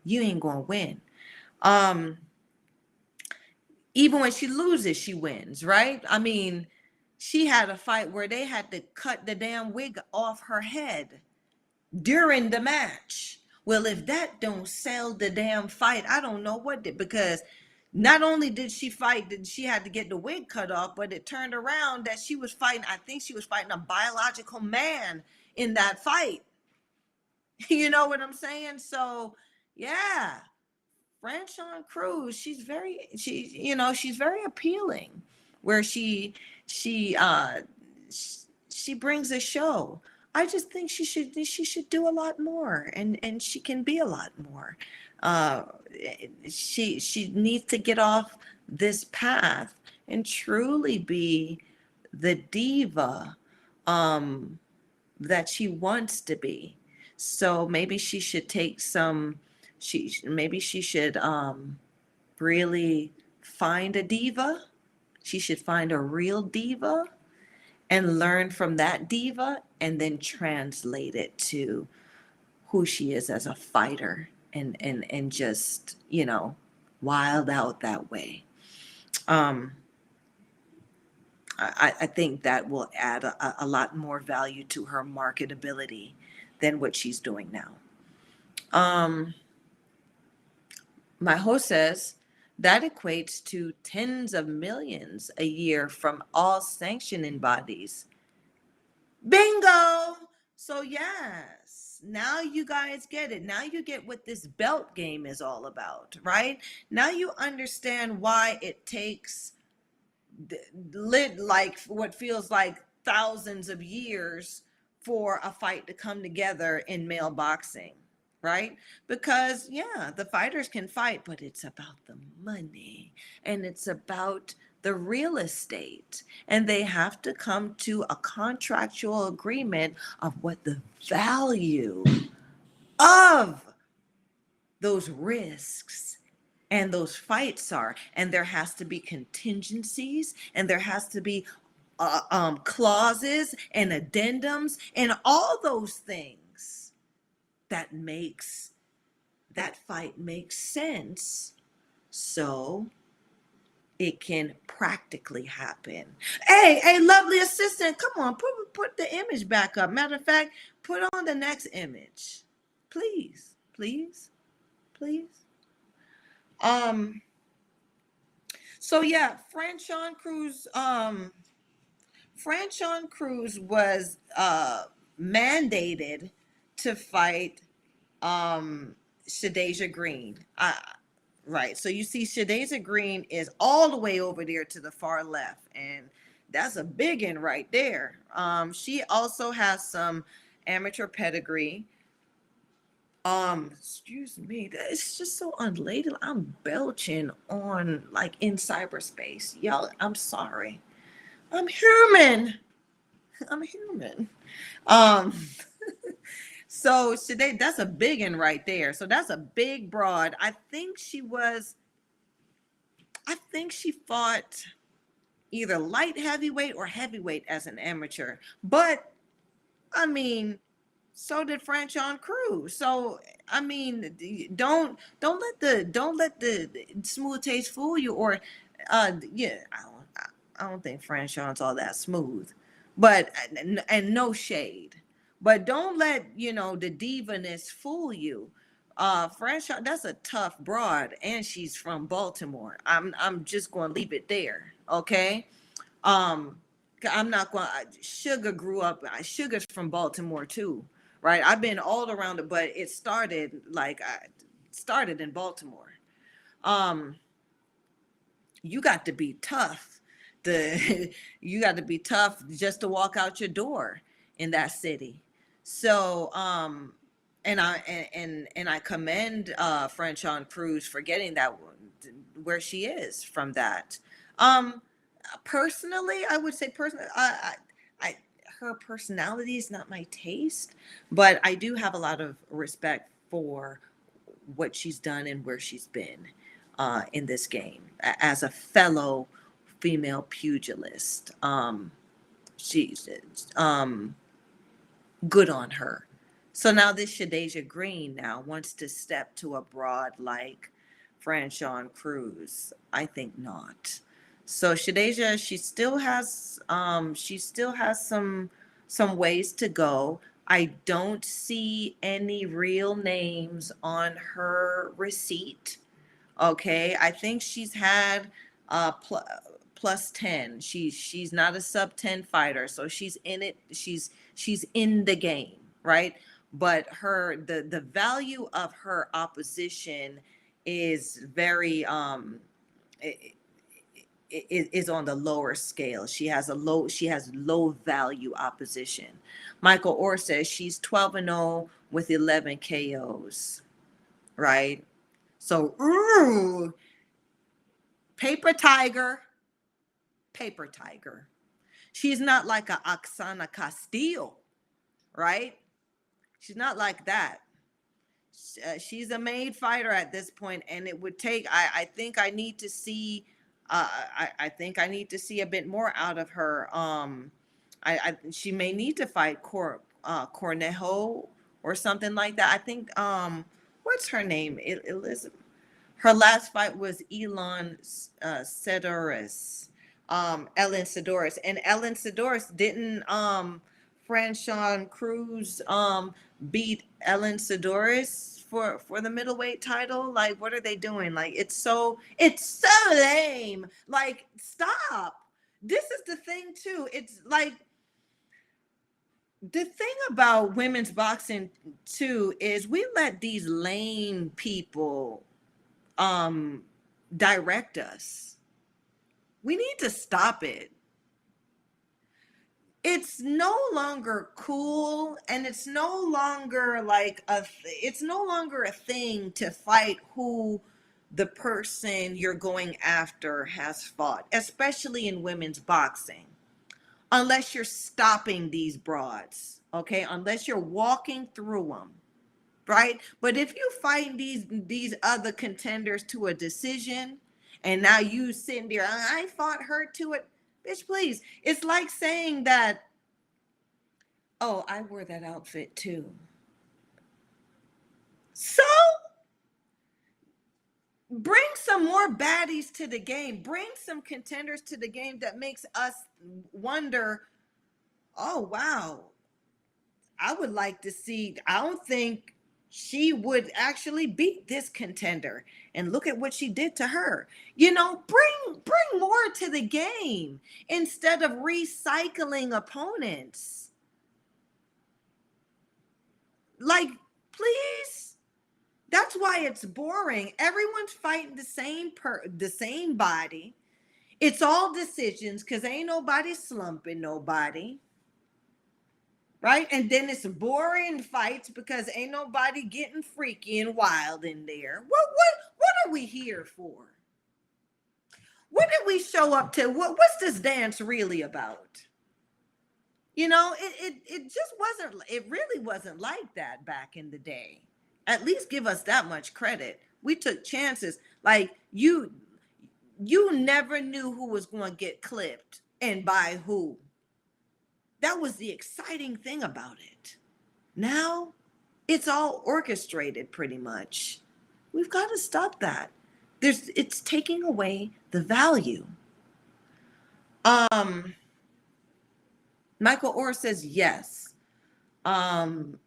you ain't going to win. Even when she loses, she wins, right? I mean, she had a fight where they had to cut the damn wig off her head during the match. Well, if that don't sell the damn fight, I don't know what did, because not only did she fight, did she had to get the wig cut off, but it turned around that she was fighting, I think she was fighting a biological man in that fight. You know what I'm saying? So, yeah. Franchon Cruz, she's very appealing, where she brings a show. I just think she should do a lot more, and she can be a lot more. She needs to get off this path and truly be the diva that she wants to be. So maybe she should take some. Maybe she should really find a diva. She should find a real diva and learn from that diva, and then translate it to who she is as a fighter, and just, wild out that way. I think that will add a lot more value to her marketability than what she's doing now. My host says that equates to tens of millions a year from all sanctioning bodies. Bingo! So yes, now you guys get it. Now you get what this belt game is all about, right? Now you understand why it takes like what feels like thousands of years for a fight to come together in male boxing. Right? Because, yeah, the fighters can fight, but it's about the money, and it's about the real estate. And they have to come to a contractual agreement of what the value of those risks and those fights are. And there has to be contingencies, and there has to be clauses and addendums and all those things that makes that fight make sense, so it can practically happen. Hey, lovely assistant, come on, put the image back up. Matter of fact, put on the next image, please. So yeah, Franchon Cruz was mandated to fight Shadeja Green. Right. So you see Shadeja Green is all the way over there to the far left, and that's a big one right there. She also has some amateur pedigree. Excuse me. It's just so unladylike. I'm belching on like in cyberspace. Y'all, I'm sorry. I'm human. I'm human. Um, so today that's a big one right there. So that's a big broad. I think she fought either light heavyweight or heavyweight as an amateur. But I mean, so did Franchon Cruz. So I mean, don't let the smooth taste fool you. Or yeah, I don't think Franchon's all that smooth, but and no shade, but don't let the divaness fool you. Franchon, that's a tough broad, and she's from Baltimore. I'm just going to leave it there, okay? um I'm not going to. Sugar grew up. Sugar's from Baltimore too, right? I've been all around it, but it started like I started in Baltimore. um you got to be tough. The you got to be tough just to walk out your door in that city. So and I commend Franchon Cruz for getting that where she is from that. um Personally, I would say personally, I her personality is not my taste, but I do have a lot of respect for what she's done and where she's been in this game as a fellow female pugilist. She's good on her. So now this Shadeja Green now wants to step to a broad like Franchon Cruz. I think not. So Shadeja, she still has some ways to go. I don't see any real names on her receipt. Okay, I think she's had plus 10. She's not a sub 10 fighter, so she's in it. She's in the game, right? But the value of her opposition is very is on the lower scale. She has low value opposition. Michael Orr says she's 12-0 with 11 KOs, right? So, ooh, paper tiger, paper tiger. She's not like a Oksana Castillo, right? She's not like that. She's a made fighter at this point, and it would take. I think I need to see. I think I need to see a bit more out of her. She may need to fight Cornejo or something like that. I think. What's her name? Elizabeth. Her last fight was Ellen Sidoris, and Ellen Sidoris didn't Franchon Cruz beat Ellen Sidoris for the middleweight title. Like, what are they doing? Like, it's so lame. Like, stop. This is the thing too. It's like the thing about women's boxing too is we let these lame people direct us. We need to stop it. It's no longer cool, and it's no longer like it's no longer a thing to fight who the person you're going after has fought, especially in women's boxing, unless you're stopping these broads, okay? Unless you're walking through them, right? But if you fight these other contenders to a decision, and now you sitting there, I fought her to it, bitch, please. It's like saying that, oh, I wore that outfit too. So bring some more baddies to the game. Bring some contenders to the game that makes us wonder, oh wow, I would like to see. I don't think she would actually beat this contender, and look at what she did to her. Bring more to the game instead of recycling opponents. Like, please. That's why it's boring. Everyone's fighting the same body. It's all decisions because ain't nobody slumping nobody. right? And then it's boring fights because ain't nobody getting freaky and wild in there. What are we here for? What did we show up to? What's this dance really about? You know, it just wasn't, it really wasn't like that back in the day. At least give us that much credit. We took chances. Like you never knew who was going to get clipped and by who. That was the exciting thing about it. Now it's all orchestrated pretty much. We've got to stop that. It's taking away the value. Michael Orr says yes. Ellen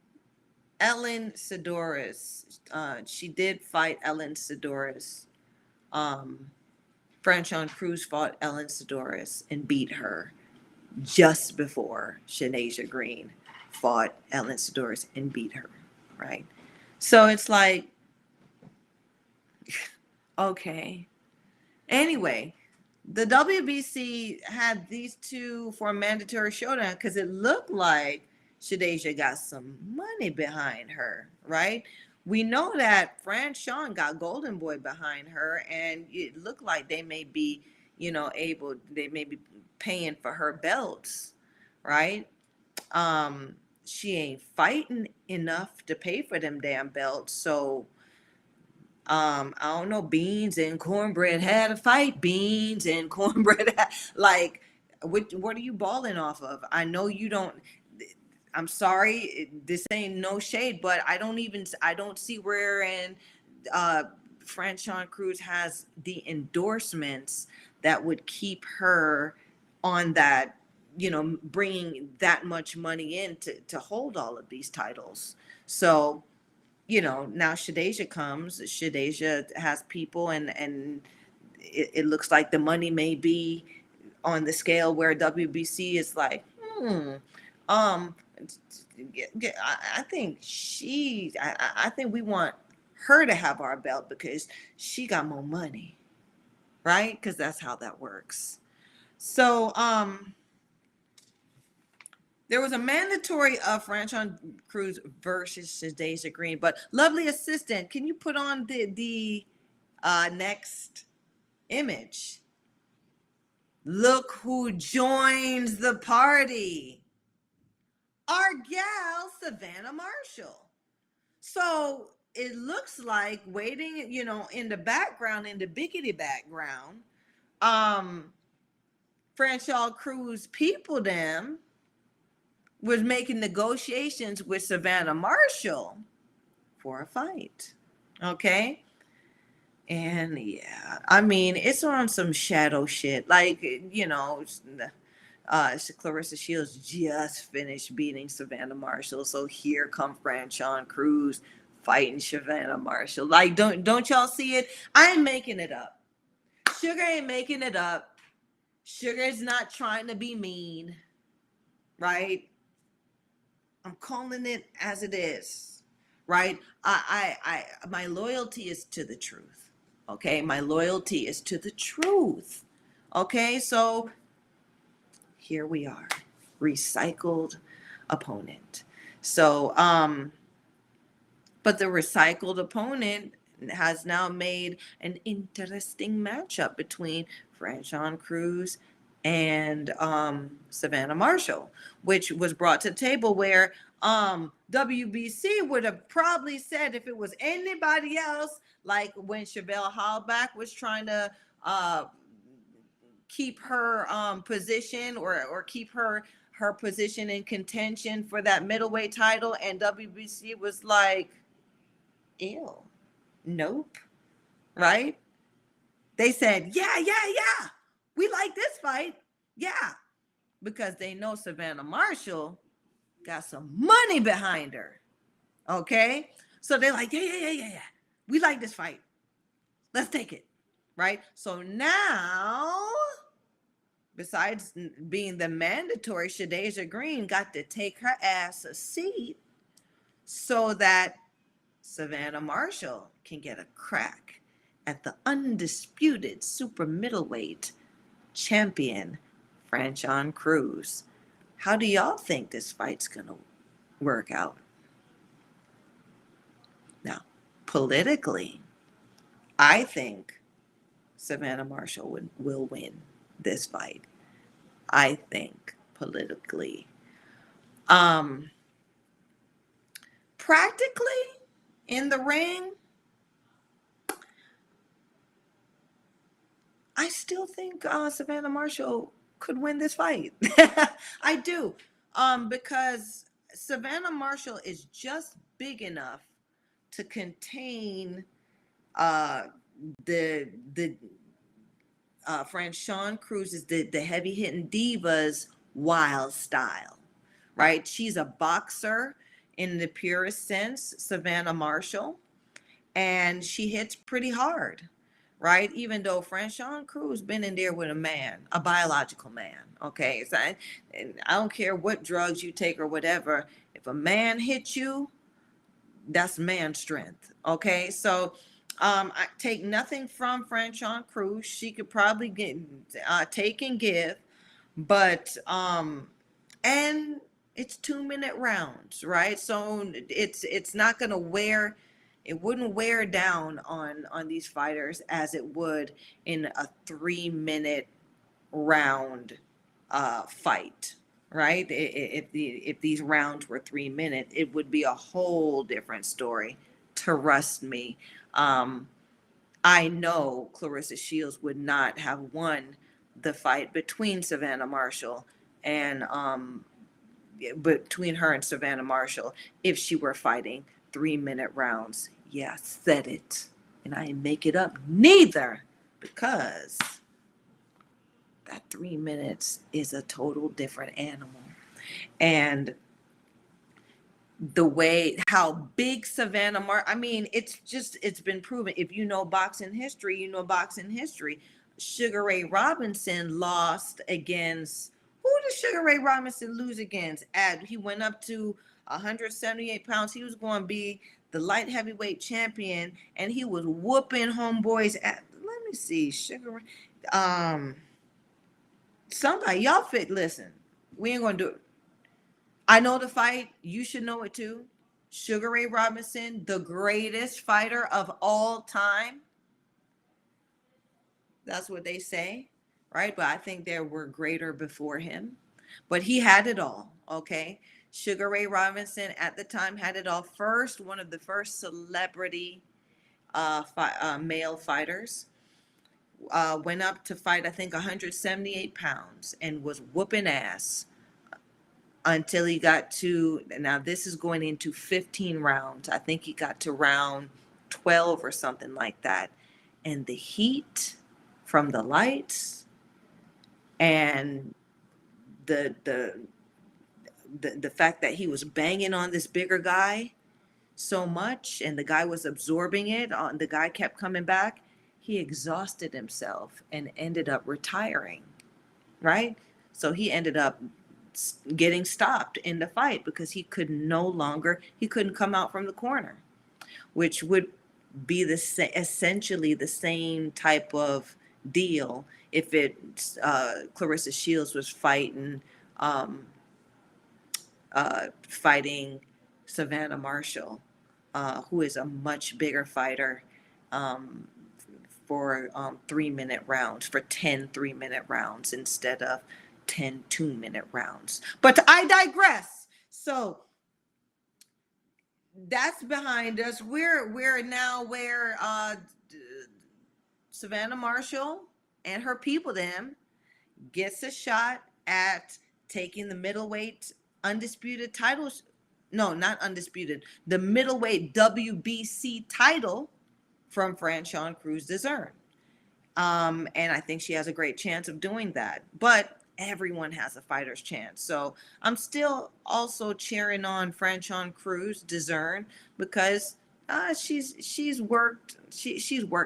Sidoris, she did fight Ellen Sidoris. Franchon Cruz fought Ellen Sidoris and beat her just before Shanasia Green fought Ellen Sidoris and beat her, right? So it's like, okay. Anyway, the WBC had these two for a mandatory showdown because it looked like Shanasia got some money behind her, right? We know that Franchon got Golden Boy behind her, and it looked like they may be, they may be paying for her belts, right? She ain't fighting enough to pay for them damn belts, so I don't know, beans and cornbread had a fight. Beans and cornbread like what are you balling off of? I know you don't. I'm sorry, this ain't no shade, but I don't see where in Franchon Cruz has the endorsements that would keep her on that, bringing that much money in to hold all of these titles. So, now Shanasia comes. Shanasia has people, and it looks like the money may be on the scale where WBC is like, I think I think we want her to have our belt because she got more money, right? Because that's how that works. So, there was a mandatory Franchon Cruz versus Shanasia Green, but lovely assistant, can you put on the next image? Look who joins the party. Our gal, Savannah Marshall. So it looks like waiting, in the background, in the biggity background, Franchon Cruz people them was making negotiations with Savannah Marshall for a fight. Okay. And yeah, I mean, it's on some shadow shit. Like, Claressa Shields just finished beating Savannah Marshall. So here come Franchon Cruz fighting Savannah Marshall. Like, don't y'all see it? I'm making it up. Sugar ain't making it up. Sugar is not trying to be mean, right? I'm calling it as it is, right? My loyalty is to the truth. Okay, my loyalty is to the truth. Okay, so here we are, recycled opponent. So, but the recycled opponent has now made an interesting matchup between Franchon Cruz and Savannah Marshall, which was brought to the table where WBC would have probably said if it was anybody else, like when Chevelle Halbach was trying to keep her position or keep her position in contention for that middleweight title, and WBC was like, ew, nope, right? They said, yeah, we like this fight, yeah, because they know Savannah Marshall got some money behind her, okay? So they're like, yeah, we like this fight, let's take it, right? So now, besides being the mandatory, Shanasia Green got to take her ass a seat so that Savannah Marshall can get a crack at the undisputed super middleweight champion, Franchon Cruz. How do y'all think this fight's going to work out? Now, politically, I think Savannah Marshall will win this fight. I think politically. Um, Practically, in the ring, I still think Savannah Marshall could win this fight. I do, because Savannah Marshall is just big enough to contain uh, the Franchon Cruz is the heavy hitting diva's wild style, right? She's a boxer in the purest sense, Savannah Marshall, and she hits pretty hard, right? Even though Franchon Cruz been in there with a man, a biological man. Okay, so I don't care what drugs you take or whatever. If a man hits you, that's man strength. Okay, so I take nothing from Franchon Cruz. She could probably get take and give, but and it's 2 minute rounds, right? So it's not gonna wear, it wouldn't wear down on these fighters as it would in a 3 minute round fight, right? If these rounds were 3 minutes, it would be a whole different story. Trust me. I know Claressa Shields would not have won the fight between Savannah Marshall and between her and Savannah Marshall if she were fighting 3 minute rounds. Yeah, said it. And I didn't make it up neither, because that 3 minutes is a total different animal. And the way how big I mean, it's been proven. If you know boxing history, you know boxing history. Sugar Ray Robinson lost against, who did Sugar Ray Robinson lose against? He went up to 178 pounds. He was going to be the light heavyweight champion, and he was whooping homeboys at, let me see, Sugar Ray, somebody, y'all fit, listen, we ain't gonna do it. I know the fight. You should know it too. Sugar Ray Robinson, the greatest fighter of all time. That's what they say, right? But I think there were greater before him. But he had it all, okay? Sugar Ray Robinson at the time had it all. One of the first celebrity male fighters. Went up to fight, I think, 178 pounds and was whooping ass until he got to, now this is going into 15 rounds. I think he got to round 12 or something like that. And the heat from the lights and the fact that he was banging on this bigger guy so much, and the guy was absorbing it, the guy kept coming back, he exhausted himself and ended up retiring, right? So he ended up getting stopped in the fight because he couldn't come out from the corner, which would be essentially the same type of deal if Claressa Shields was fighting Savannah Marshall, who is a much bigger fighter, for 3 minute rounds, for 10 3 minute rounds instead of 10 2 minute rounds. But I digress. So that's behind us. We're now where Savannah Marshall and her people then gets a shot at taking the middleweight undisputed titles. No, not undisputed. The middleweight WBC title from Franchon Cruz Dezern. And I think she has a great chance of doing that. But everyone has a fighter's chance. So I'm still also cheering on Franchon Cruz Dezern because she's worked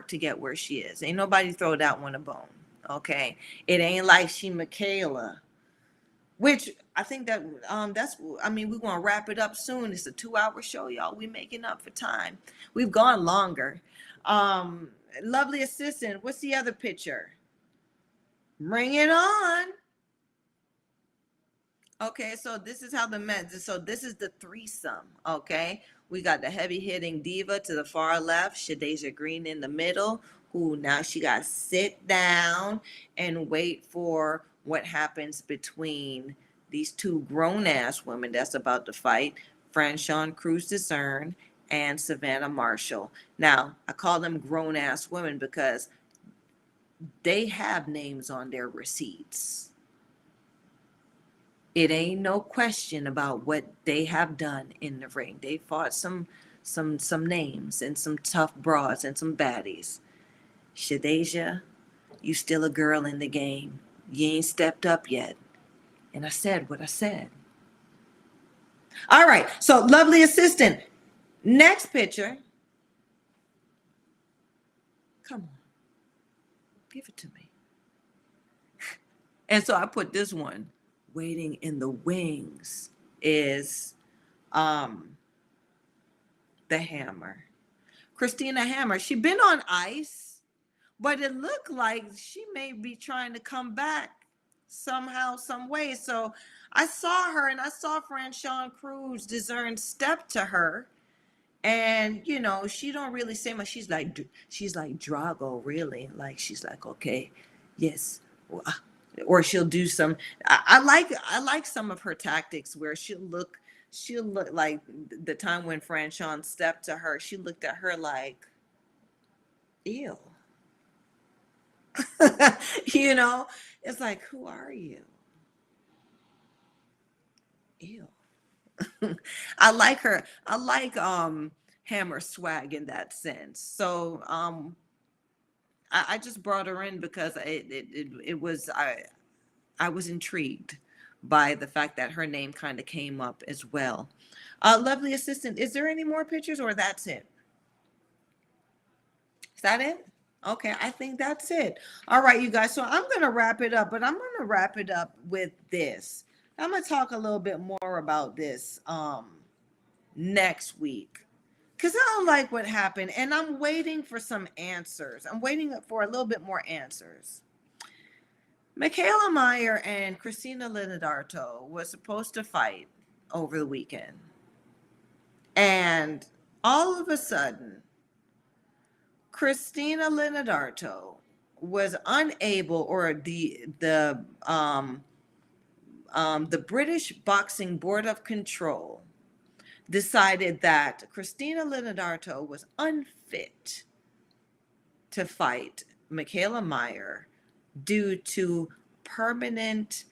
to get where she is. Ain't nobody throw that one a bone. Okay, it ain't like she Michaela, which I think that I mean, we're gonna wrap it up soon. It's a 2-hour show, y'all. We making up for time. We've gone longer. Lovely assistant. What's the other picture? Bring it on. Okay, so this is how the men. So this is the threesome. Okay, we got the heavy hitting diva to the far left, Shadeja Green in the middle. Who now she got to sit down and wait for what happens between these two grown ass women that's about to fight, Franchon Cruz Discern and Savannah Marshall. Now I call them grown ass women because they have names on their receipts. It ain't no question about what they have done in the ring. They fought some names and some tough broads and some baddies. Shadeja, you still a girl in the game. You ain't stepped up yet. And I said what I said. All right. So lovely assistant. Next picture. Come on. Give it to me. And so I put this one. Waiting in the wings is the Hammer. Christina Hammer. She been on ice, but it looked like she may be trying to come back somehow, some way. So I saw her and I saw Franchon Cruz Discern step to her. And you know, she don't really say much. She's like Drago, really. Like she's like, okay, yes. Or she'll do some I like some of her tactics where she'll look like the time when Franchon stepped to her, she looked at her like, ew. You know, it's like, who are you? Ew. I like her. I like Hammer swag in that sense. So I just brought her in because it was I was intrigued by the fact that her name kind of came up as well. Lovely assistant, is there any more pictures or that's it? Is that it? Okay, I think that's it. All right, you guys. So I'm going to wrap it up, but I'm going to wrap it up with this. I'm going to talk a little bit more about this next week because I don't like what happened and I'm waiting for some answers. I'm waiting for a little bit more answers. Michaela Meyer and Christina Linadarto was supposed to fight over the weekend. And all of a sudden, Christina Linadarto was unable, or the British Boxing Board of Control decided that Christina Linadarto was unfit to fight Michaela Meyer due to permanent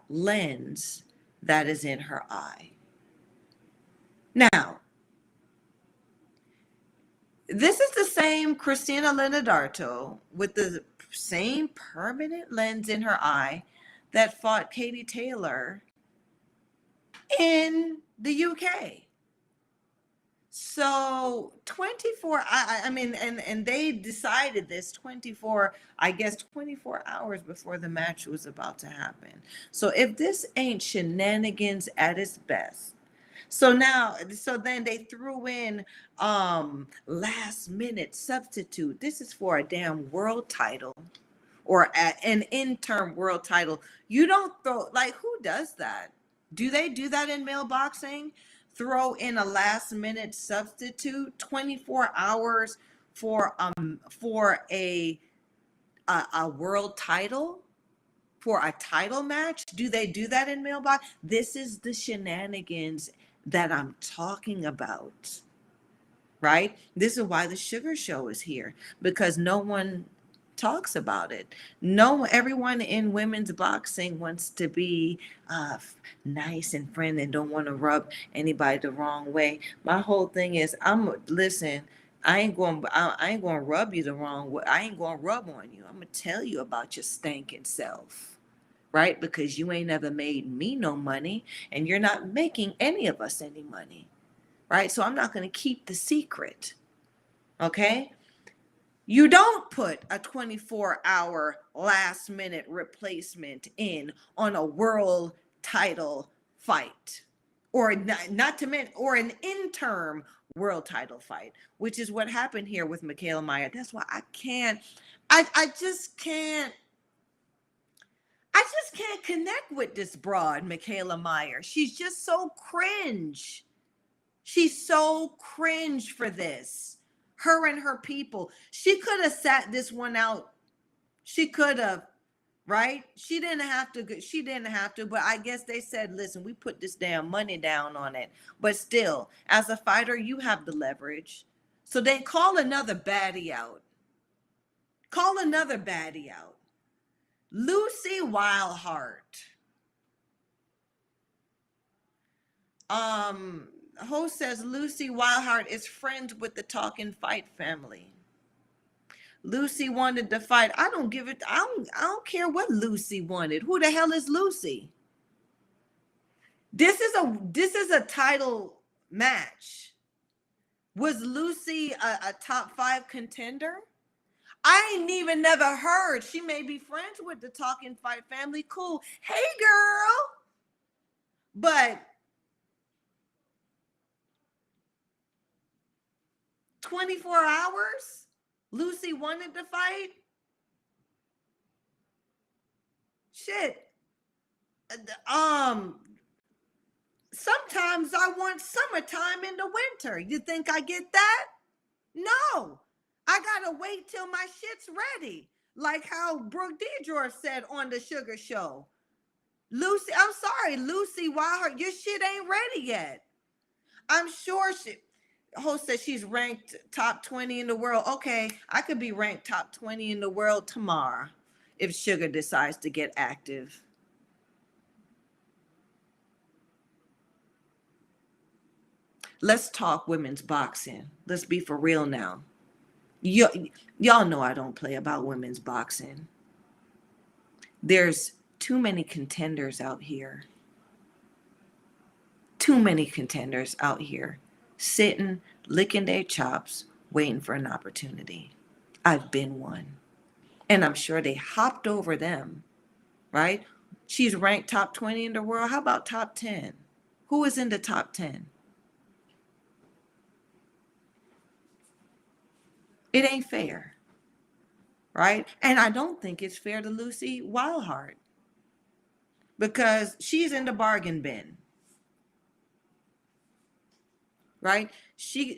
lens that is in her eye. Now, this is the same Christina Linadarto with the same permanent lens in her eye that fought Katie Taylor in the UK. So 24, I mean, and they decided this 24, I guess 24 hours before the match was about to happen. So if this ain't shenanigans at its best. So then they threw in last minute substitute. This is for a damn world title or an interim world title. You don't throw, like, who does that? Do they do that in male boxing? Throw in a last minute substitute 24 hours for a world title, for a title match? Do they do that in male boxing? This is the shenanigans that I'm talking about, right? This is why the Sugar Show is here, because no one talks about it. No, everyone in women's boxing wants to be nice and friendly and don't want to rub anybody the wrong way. My whole thing is, listen. I ain't going to rub you the wrong way. I ain't going to rub on you. I'm gonna tell you about your stinking self, right? Because you ain't ever made me no money, and you're not making any of us any money, right? So I'm not going to keep the secret, okay? You don't put a 24-hour last minute replacement in on a world title fight, or not to mention, or an interim world title fight, which is what happened here with Michaela Meyer. That's why I just can't. I just can't connect with this broad, Michaela Meyer. She's just so cringe. She's so cringe for this. Her and her people. She could have sat this one out. She could have, right? She didn't have to. She didn't have to, but I guess they said, listen, we put this damn money down on it. But still, as a fighter, you have the leverage. So then call another baddie out. Call another baddie out. Lucy Wildheart. Host says Lucy Wildheart is friends with the Talkin Fight family. Lucy wanted to fight. I don't give it. I don't care what Lucy wanted. Who the hell is Lucy? This is a title match. Was Lucy a top 5 contender? I ain't even never heard. She may be friends with the Talkin Fight family. Cool. Hey, girl. But 24 hours? Lucy wanted to fight? Shit. Sometimes I want summertime in the winter. You think I get that? No. I gotta wait till my shit's ready. Like how Brooke Deidre said on the Sugar Show. Lucy, I'm sorry, Lucy Wildheart, your shit ain't ready yet. I'm sure host says she's ranked top 20 in the world. Okay, I could be ranked top 20 in the world tomorrow if Sugar decides to get active. Let's talk women's boxing. Let's be for real now. Y'all know I don't play about women's boxing. There's too many contenders out here. Too many contenders out here sitting, licking their chops, waiting for an opportunity. I've been one. And I'm sure they hopped over them, right? She's ranked top 20 in the world. How about top 10? Who is in the top 10? It ain't fair, right? And I don't think it's fair to Lucy Wildheart because she's in the bargain bin, right?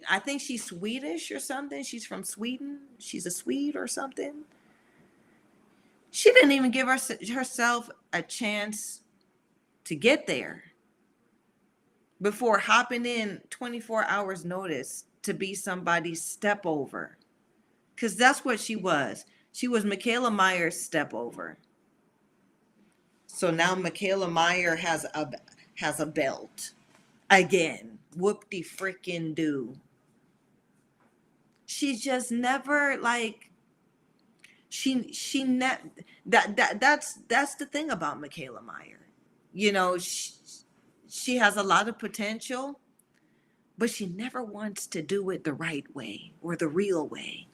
I think she's Swedish or something. She's from Sweden. She's a Swede or something. She didn't even give herself a chance to get there before hopping in 24 hours notice to be somebody's step over. Because that's what she was. She was Michaela Meyer's step over. So now Michaela Meyer has a belt. Again. Whoop-de freaking do. She just never like that's the thing about Michaela Meyer. You know, she has a lot of potential, but she never wants to do it the right way or the real way.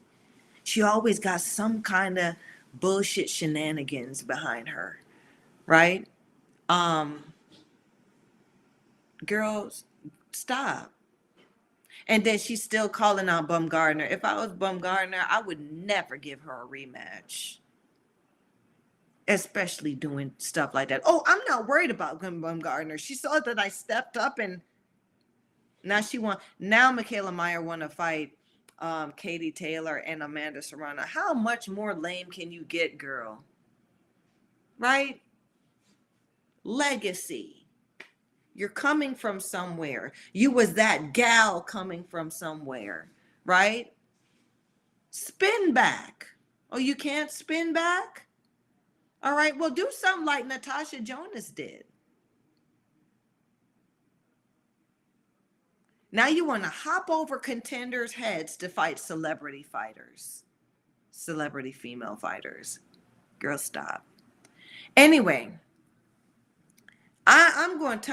She always got some kind of bullshit shenanigans behind her, right? Girls, stop. And then she's still calling out Bumgardner. If I was Bumgardner, I would never give her a rematch. Especially doing stuff like that. Oh, I'm not worried about Bumgardner. She saw that I stepped up and now she won. Now Michaela Meyer want to fight Katie Taylor and Amanda Serrano. How much more lame can you get, girl? Right? Legacy. You're coming from somewhere. You was that gal coming from somewhere, right? Spin back. Oh, you can't spin back? All right, well, do something like Natasha Jonas did. Now you want to hop over contenders' heads to fight celebrity fighters, celebrity female fighters. Girl, stop. Anyway, I'm going to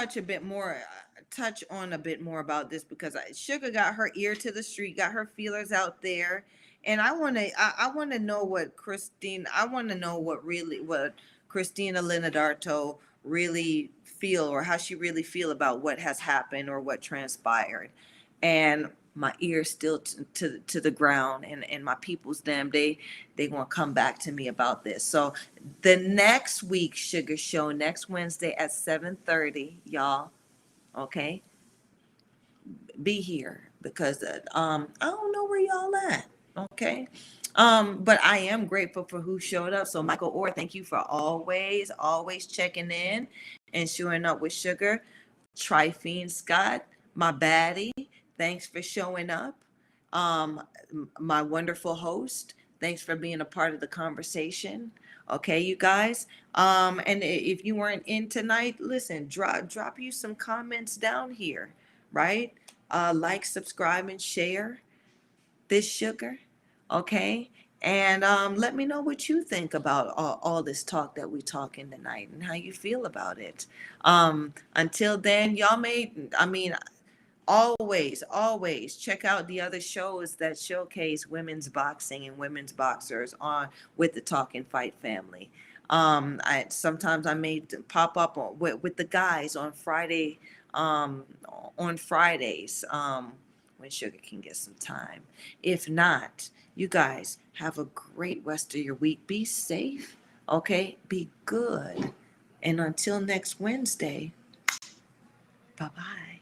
touch on a bit more about this because Sugar got her ear to the street, got her feelers out there, and I want to know what Christina Linadarto really feel or how she really feel about what has happened or what transpired. And my ears still to the ground, and my peoples, them, they gonna come back to me about this. So the next week sugar show, next Wednesday at 7:30, y'all, okay, be here, because I don't know where y'all at, okay. But I am grateful for who showed up. So Michael Orr, thank you for always checking in and showing up with sugar. Trifine Scott, my baddie, thanks for showing up. Um, my wonderful host, thanks for being a part of the conversation. Okay, you guys. And if you weren't in tonight, listen, drop you some comments down here, right? Like, subscribe, and share this sugar. Okay. And let me know what you think about all this talk that we talking tonight, and how you feel about it. Until then, y'all always check out the other shows that showcase women's boxing and women's boxers on with the Talkin Fight family. I may pop up with the guys on Friday, um, on Fridays, when Sugar can get some time. If not, you guys have a great rest of your week. Be safe, okay? Be good. And until next Wednesday, bye bye.